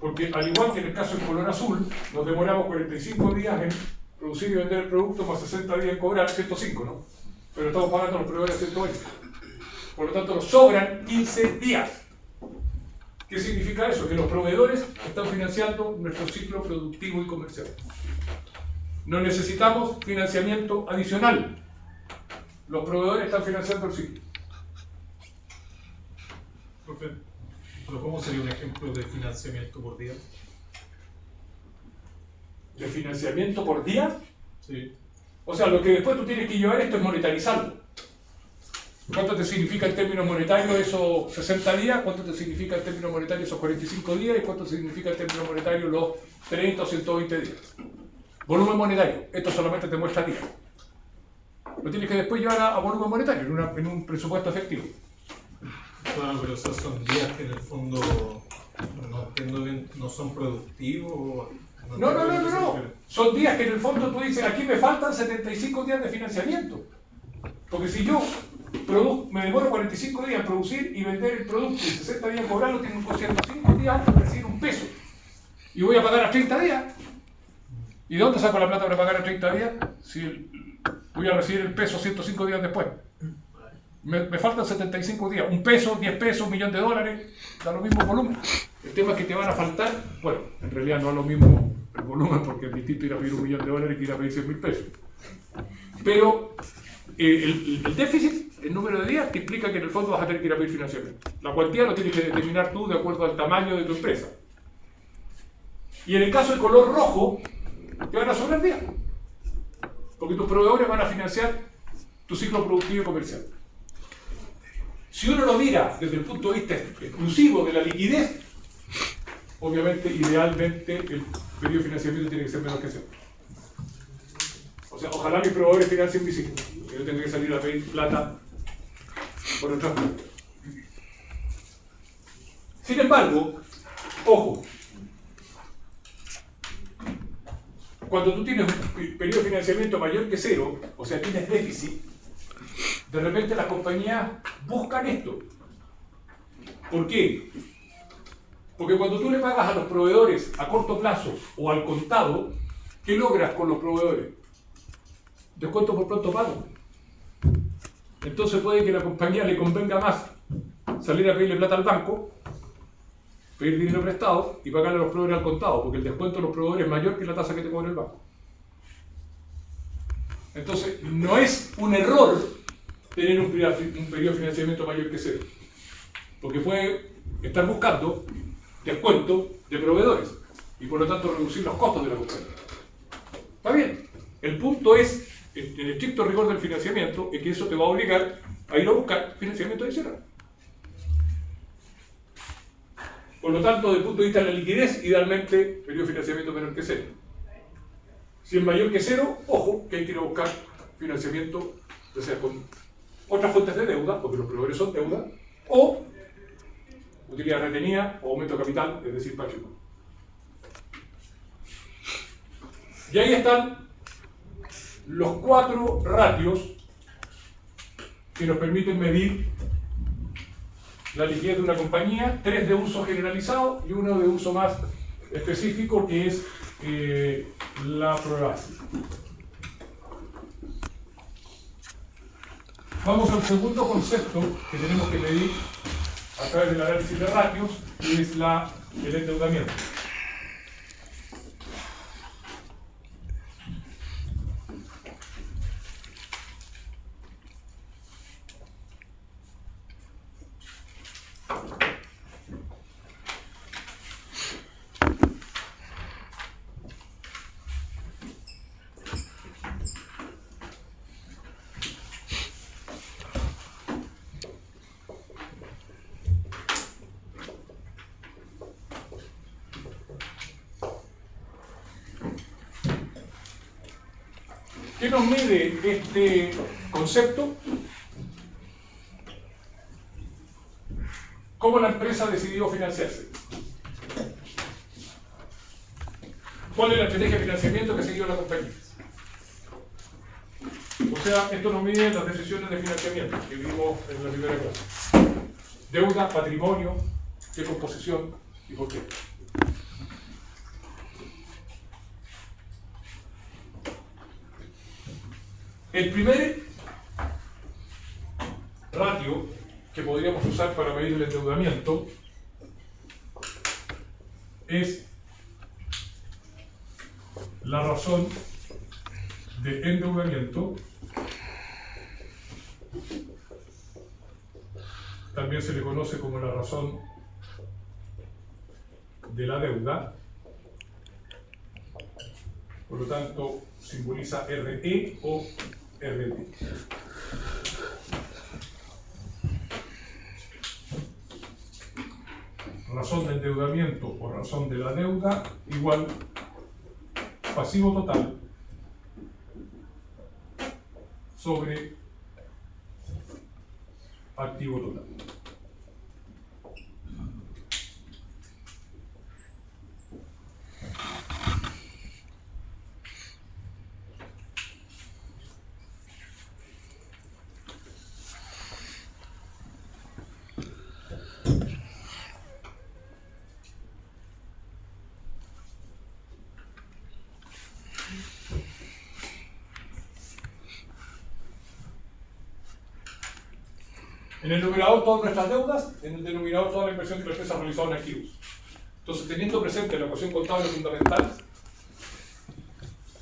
Porque al igual que en el caso en color azul, nos demoramos 45 días en producir y vender el producto, más 60 días en cobrar, 105, ¿no? Pero estamos pagando a los proveedores 120. Por lo tanto, nos sobran 15 días. ¿Qué significa eso? Que los proveedores están financiando nuestro ciclo productivo y comercial. No necesitamos financiamiento adicional. Los proveedores están financiando el sitio. Profe, pero ¿cómo sería un ejemplo de financiamiento por día? ¿De financiamiento por día? Sí. O sea, lo que después tú tienes que llevar esto es monetarizarlo. ¿Cuánto te significa en términos monetarios esos 60 días? ¿Cuánto te significa en términos monetarios esos 45 días? ¿Y cuánto significa en términos monetarios los 30 o 120 días? Volumen monetario. Esto solamente te muestra días. Lo tienes que después llevar a volumen monetario en un presupuesto efectivo. Claro, pero esos son días que en el fondo no entiendo bien, no son productivos. No. Son días que en el fondo tú dices, aquí me faltan 75 días de financiamiento. Porque si yo me demoro 45 días en producir y vender el producto y 60 días en cobrarlo, tengo un costo 5 días antes de recibir un peso. Y voy a pagar a 30 días. ¿Y de dónde saco la plata para pagar a 30 días? Si voy a recibir el peso 105 días después. Me faltan 75 días. Un peso, 10 pesos, $1.000.000, da lo mismo volumen. El tema es que te van a faltar, bueno, en realidad no es lo mismo el volumen porque es distinto ir a pedir $1.000.000 que ir a pedir 100.000 pesos. Pero el déficit, el número de días, te implica que en el fondo vas a tener que ir a pedir financiamiento. La cuantía lo tienes que determinar tú de acuerdo al tamaño de tu empresa. Y en el caso del color rojo, te van a sobrar días. Porque tus proveedores van a financiar tu ciclo productivo y comercial. Si uno lo mira desde el punto de vista exclusivo de la liquidez, obviamente, idealmente, el periodo de financiamiento tiene que ser menos que 0. O sea, ojalá mis proveedores financien mi ciclo, que yo tenga que salir a pedir plata por otras partes. Sin embargo, ojo, cuando tú tienes un periodo de financiamiento mayor que 0, o sea, tienes déficit, de repente las compañías buscan esto. ¿Por qué? Porque cuando tú le pagas a los proveedores a corto plazo o al contado, ¿qué logras con los proveedores? Descuento por pronto pago. Entonces puede que a la compañía le convenga más salir a pedirle plata al banco, pedir dinero prestado y pagarle a los proveedores al contado, porque el descuento de los proveedores es mayor que la tasa que te cobra el banco. Entonces, no es un error tener un periodo de financiamiento mayor que 0, porque puede estar buscando descuento de proveedores y por lo tanto reducir los costos de la compañía. ¿Está bien? El punto es, en el estricto rigor del financiamiento, es que eso te va a obligar a ir a buscar financiamiento adicional. Por lo tanto, desde el punto de vista de la liquidez, idealmente, periodo de financiamiento menor que 0. Si es mayor que 0, ojo, que hay que ir a buscar financiamiento, ya sea con otras fuentes de deuda, porque los proveedores son deuda, o utilidad retenida o aumento de capital, es decir, patrimonio. Y ahí están los 4 ratios que nos permiten medir la liquidez de una compañía, 3 de uso generalizado y 1 de uso más específico, que es la prueba. Vamos al segundo concepto que tenemos que medir a través del análisis de ratios, que es el endeudamiento. ¿Qué nos mide este concepto? ¿Cómo la empresa decidió financiarse? ¿Cuál es la estrategia de financiamiento que siguió la compañía? O sea, esto nos mide las decisiones de financiamiento que vimos en la primera clase. Deuda, patrimonio, qué composición y por qué. El primer ratio que podríamos usar para medir el endeudamiento es la razón de endeudamiento también se le conoce como la razón de la deuda, por lo tanto simboliza RE o RT. Razón de endeudamiento o razón de la deuda igual pasivo total sobre activo total. En el numerador todas nuestras deudas, en el denominador toda la inversión que la empresa ha realizado en activos. Entonces, teniendo presente la ecuación contable fundamental,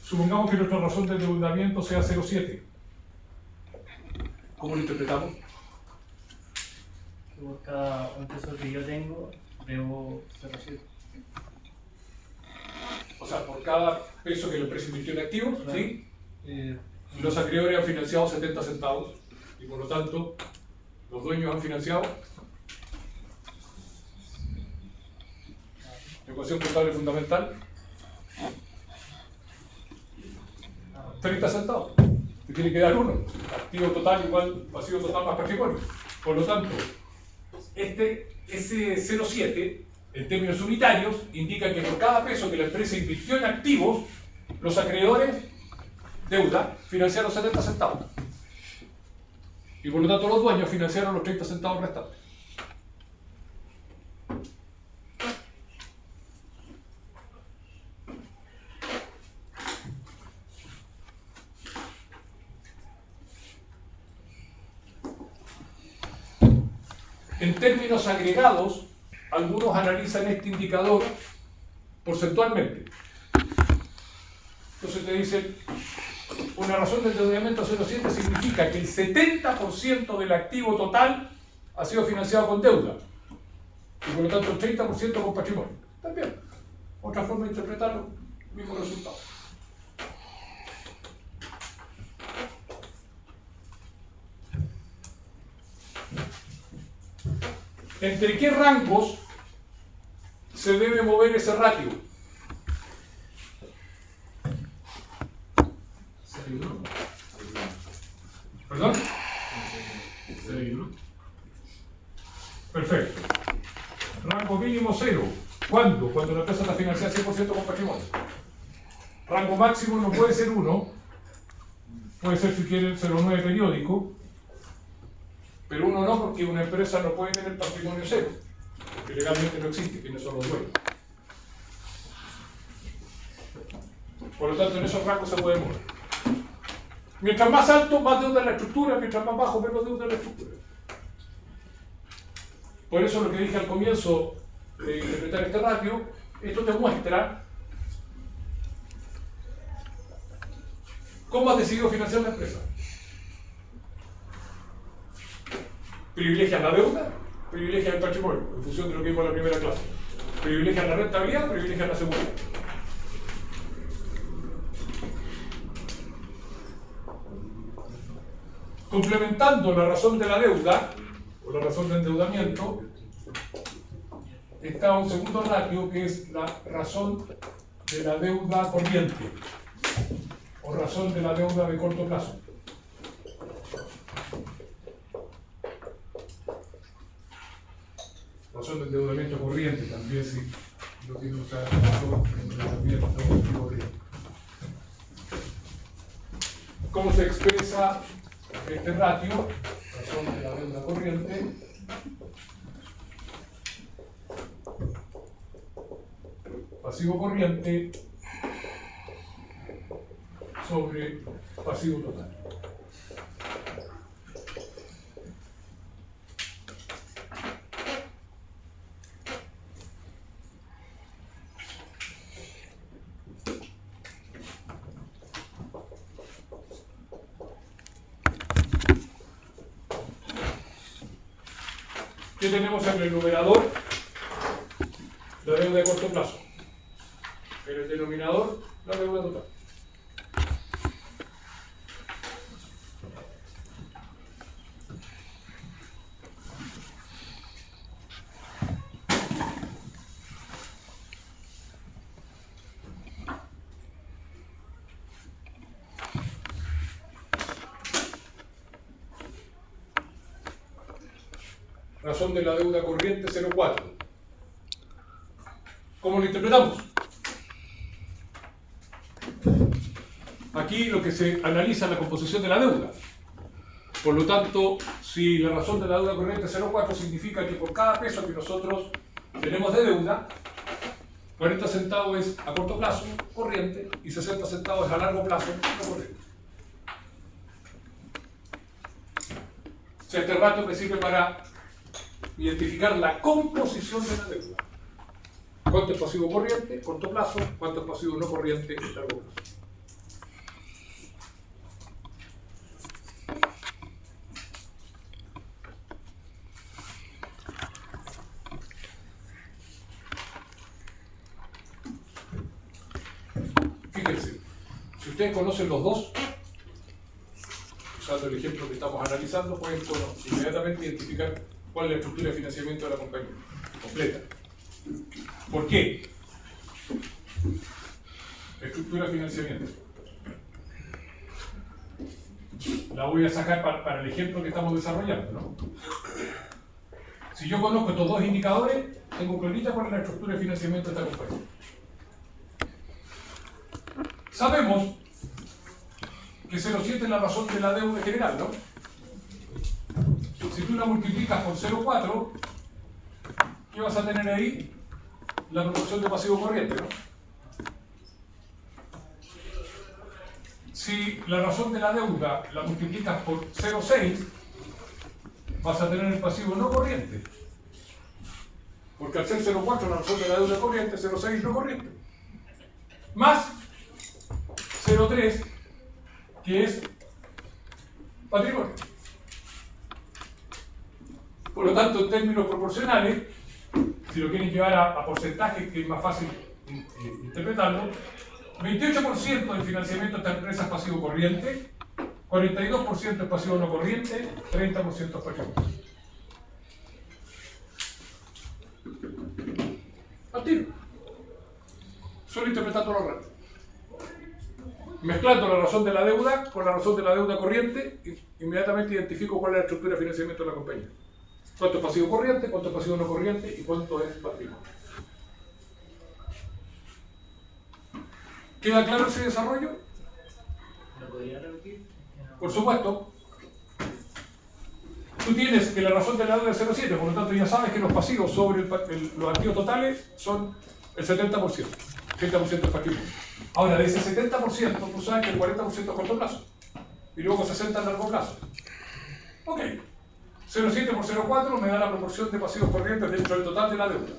supongamos que nuestra razón de endeudamiento sea 0,7. ¿Cómo lo interpretamos? Que por cada un peso que yo tengo, debo 0,7. O sea, por cada peso que la empresa invirtió en activos, Claro. ¿sí? Eh, Los acreedores han financiado 70 centavos y por lo tanto los dueños han financiado la ecuación contable fundamental 30 centavos. Te tiene que dar uno. Activo total igual pasivo total más patrimonio. Por lo tanto, ese 0,7 en términos unitarios indica que por cada peso que la empresa invirtió en activos, los acreedores, deuda, financiaron 70 centavos. Y por lo tanto los dueños financiaron los 30 centavos restantes. En términos agregados, algunos analizan este indicador porcentualmente. Entonces te dicen, una razón de endeudamiento 0,7 significa que el 70% del activo total ha sido financiado con deuda y por lo tanto el 30% con patrimonio. También, otra forma de interpretarlo, mismo resultado. ¿Entre qué rangos se debe mover ese ratio? 6,1. ¿Perdón? 6,1. Perfecto. Rango mínimo 0. ¿Cuándo? Cuando la empresa está financiada 100% con patrimonio. Rango máximo no puede ser 1. Puede ser, si quieren, 0,9 periódico. Pero 1 no, porque una empresa no puede tener patrimonio 0. Porque legalmente no existe. ¿Quiénes son los dueños? Por lo tanto, en esos rangos se puede mover. Mientras más alto, más deuda en la estructura. Mientras más bajo, menos deuda en la estructura. Por eso lo que dije al comienzo de interpretar este ratio, esto te muestra cómo has decidido financiar la empresa. ¿Privilegias la deuda? ¿Privilegias el patrimonio? En función de lo que vimos en la primera clase. ¿Privilegias la rentabilidad? ¿Privilegias la seguridad? Complementando la razón de la deuda, o la razón de endeudamiento, está un segundo ratio que es la razón de la deuda corriente, o razón de la deuda de corto plazo. Razón de endeudamiento corriente también, sí. Lo que no se ha llamado endeudamiento corriente. ¿Cómo se expresa este ratio? Razón de la deuda corriente. Pasivo corriente sobre pasivo total. ¿Qué tenemos en el numerador? La deuda de corto plazo. En el denominador, la deuda total. Razón de la deuda corriente 0,4. ¿Cómo lo interpretamos? Aquí lo que se analiza es la composición de la deuda. Por lo tanto, si la razón de la deuda corriente 0,4 significa que por cada peso que nosotros tenemos de deuda, 40 centavos es a corto plazo, corriente, y 60 centavos es a largo plazo, no corriente. O sea, este rato me sirve para identificar la composición de la deuda. ¿Cuánto es pasivo corriente, corto plazo? ¿Cuánto es pasivo no corriente, largo plazo? Fíjense, si ustedes conocen los dos, usando el ejemplo que estamos analizando, pueden inmediatamente identificar cuál es la estructura de financiamiento de la compañía completa. ¿Por qué? Estructura de financiamiento. La voy a sacar para el ejemplo que estamos desarrollando, ¿no? Si yo conozco estos dos indicadores, tengo clarita cuál es la estructura de financiamiento de esta compañía. Sabemos que 0,7 es la razón de la deuda general, ¿no? Si tú la multiplicas por 0,4, ¿qué vas a tener ahí? La proporción de pasivo corriente, ¿no? Si la razón de la deuda la multiplicas por 0,6, vas a tener el pasivo no corriente. Porque al ser 0,4 la razón de la deuda corriente, 0,6 no corriente. Más 0,3, que es patrimonio. Por lo tanto, en términos proporcionales, si lo quieren llevar a porcentajes, que es más fácil interpretarlo, 28% del financiamiento de esta empresa es pasivo corriente, 42% es pasivo no corriente, 30% es patrimonio. Al tiro. Solo interpretando los ratios. Mezclando la razón de la deuda con la razón de la deuda corriente, inmediatamente identifico cuál es la estructura de financiamiento de la compañía. Cuánto es pasivo corriente, cuánto es pasivo no corriente y cuánto es patrimonio. ¿Queda claro ese desarrollo? ¿Lo podría repetir? Por supuesto. Tú tienes que la razón de la deuda es 0,7, por lo tanto ya sabes que los pasivos sobre los activos totales son el 70%. 30% es patrimonio. Ahora, de ese 70%, tú sabes que el 40% es corto plazo. Y luego 60% es largo plazo. Ok. 0,7 por 0,4 me da la proporción de pasivos corrientes dentro del total de la deuda.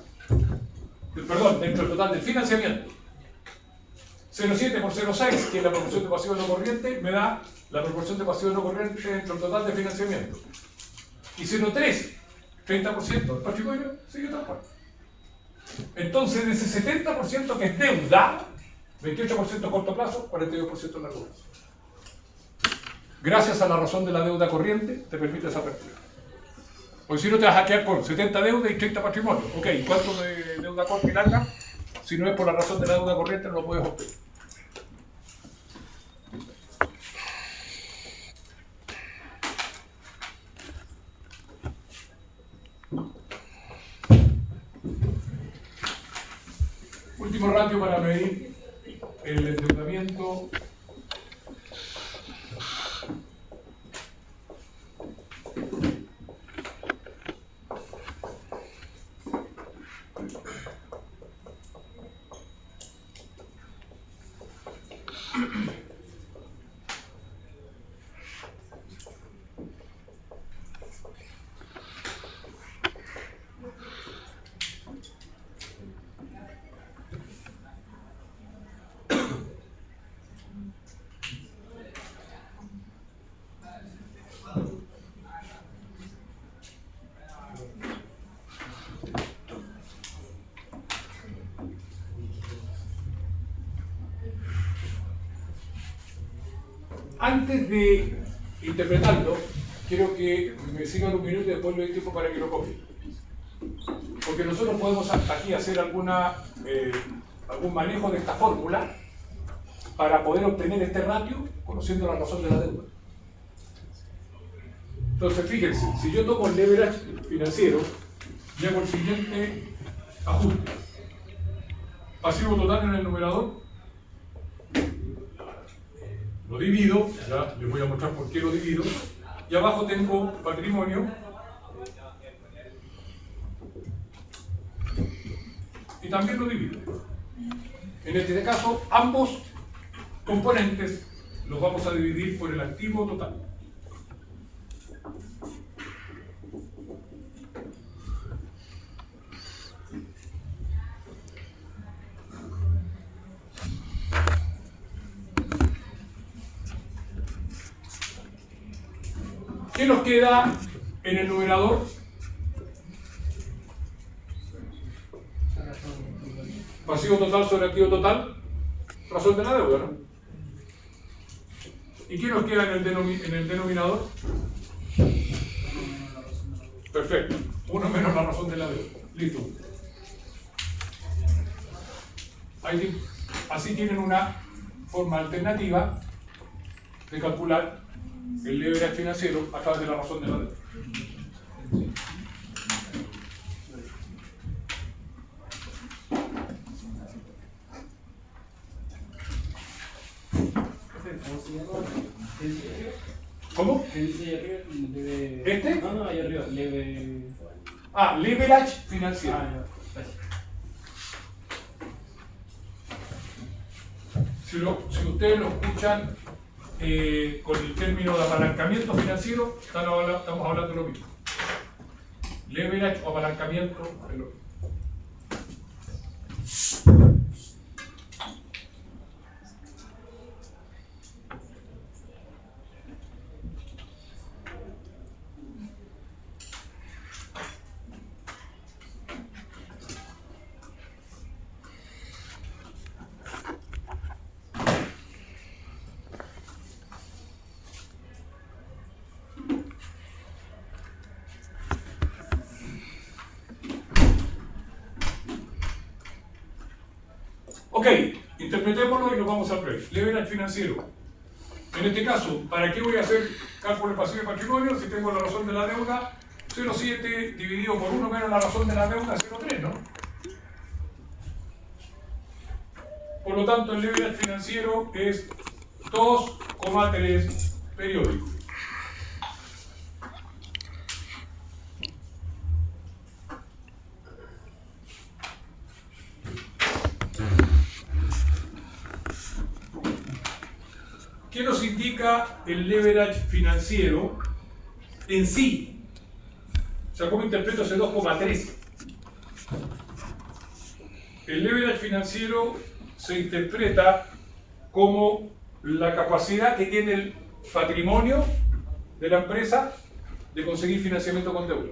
Perdón, dentro del total del financiamiento. 0,7 por 0,6, que es la proporción de pasivos no corrientes, me da la proporción de pasivos no corrientes dentro del total de financiamiento. Y 0,3, 30%, patrimonio, sigue tal cual. Entonces, de ese 70% que es deuda, 28% corto plazo, 42% largo plazo. Gracias a la razón de la deuda corriente, te permite esa apertura. Porque si no te vas a quedar con 70 deuda y 30 patrimonio. Ok, ¿cuánto de deuda corta y larga? Si no es por la razón de la deuda corriente, no lo puedes obtener. Último ratio para medir el endeudamiento. Antes de interpretarlo, quiero que me sigan un minuto y después le doy tiempo para que lo copien. Porque nosotros podemos aquí hacer algún manejo de esta fórmula para poder obtener este ratio conociendo la razón de la deuda. Entonces, fíjense, si yo tomo el leverage financiero y hago el siguiente ajuste. Pasivo total en el numerador, lo divido, ya les voy a mostrar por qué lo divido, y abajo tengo patrimonio, y también lo divido. En este caso, ambos componentes los vamos a dividir por el activo total. ¿Qué nos queda en el numerador? Pasivo total sobre activo total, razón de la deuda, ¿no? ¿Y qué nos queda en el denominador? Perfecto, 1 menos la razón de la deuda. Listo. Así tienen una forma alternativa de calcular el leverage financiero a través de la razón de la deuda. ¿Cómo? ¿Qué dice ahí arriba? ¿Este? No, ahí arriba, leve. Leverage financiero. Ya, gracias. Si ustedes lo escuchan con el término de apalancamiento financiero, estamos hablando de lo mismo. Leverage o apalancamiento es lo mismo. Ok, interpretémoslo y nos vamos al play. Leverage financiero. En este caso, ¿para qué voy a hacer cálculo de pasivo y patrimonio si tengo la razón de la deuda 0,7 dividido por 1 menos la razón de la deuda 0,3, ¿no? Por lo tanto, el leverage financiero es 2,3 periódico. ¿Qué nos indica el leverage financiero en sí? O sea, ¿cómo interpreto ese 2,3? El leverage financiero se interpreta como la capacidad que tiene el patrimonio de la empresa de conseguir financiamiento con deuda.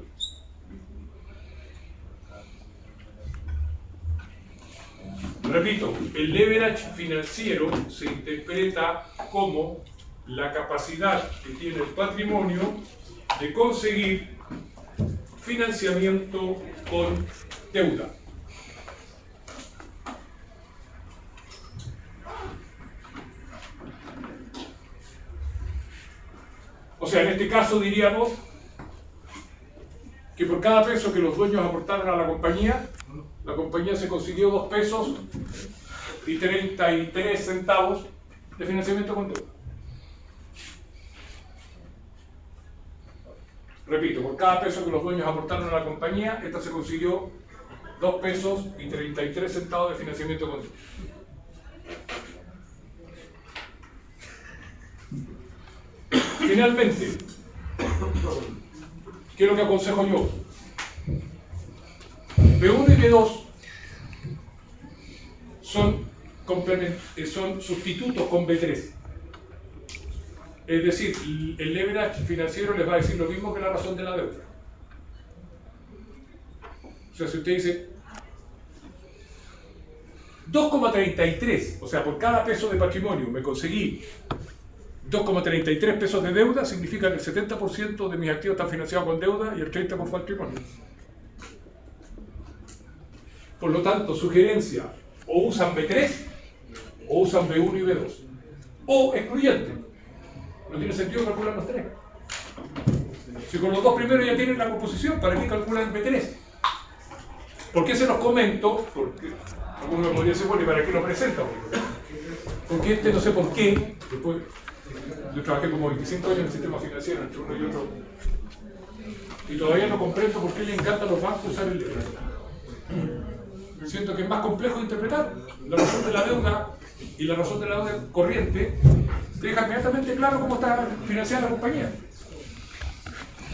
Repito, el leverage financiero se interpreta como la capacidad que tiene el patrimonio de conseguir financiamiento con deuda. O sea, en este caso diríamos que por cada peso que los dueños aportaron a la compañía se consiguió 2 pesos y 33 centavos de financiamiento con deuda. Repito, por cada peso que los dueños aportaron a la compañía, esta se consiguió 2 pesos y 33 centavos de financiamiento con deuda. Finalmente, ¿qué es lo que aconsejo yo? B1 y B2 son sustitutos con B3. Es decir, el leverage financiero les va a decir lo mismo que la razón de la deuda. O sea, si usted dice 2,33, o sea, por cada peso de patrimonio me conseguí 2,33 pesos de deuda significa que el 70% de mis activos están financiados con deuda y el 30% con patrimonio. Por lo tanto, sugerencia, o usan B3 o usan B1 y B2. O excluyente. No tiene sentido calcular los tres. Si con los dos primeros ya tienen la composición, ¿para qué calculan B3? ¿Por qué se los comento? Porque alguno me podría decir, bueno, ¿y para qué lo presenta? Porque este no sé por qué, después yo trabajé como 25 años en el sistema financiero entre uno y otro, y todavía no comprendo por qué le encanta a los bancos usar el libro. Siento que es más complejo de interpretar. La razón de la deuda y la razón de la deuda corriente deja inmediatamente claro cómo está financiada la compañía.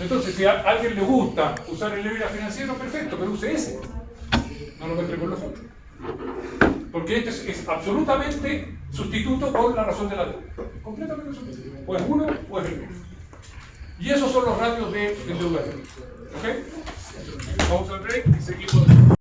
Entonces, si a alguien le gusta usar el libro financiero, perfecto, pero use ese. No lo mezcle con los otros. Porque este es absolutamente sustituto por la razón de la deuda. Completamente sustituto. O es uno o es el otro. Y esos son los ratios de endeudamiento. ¿Ok? Vamos al break y seguimos.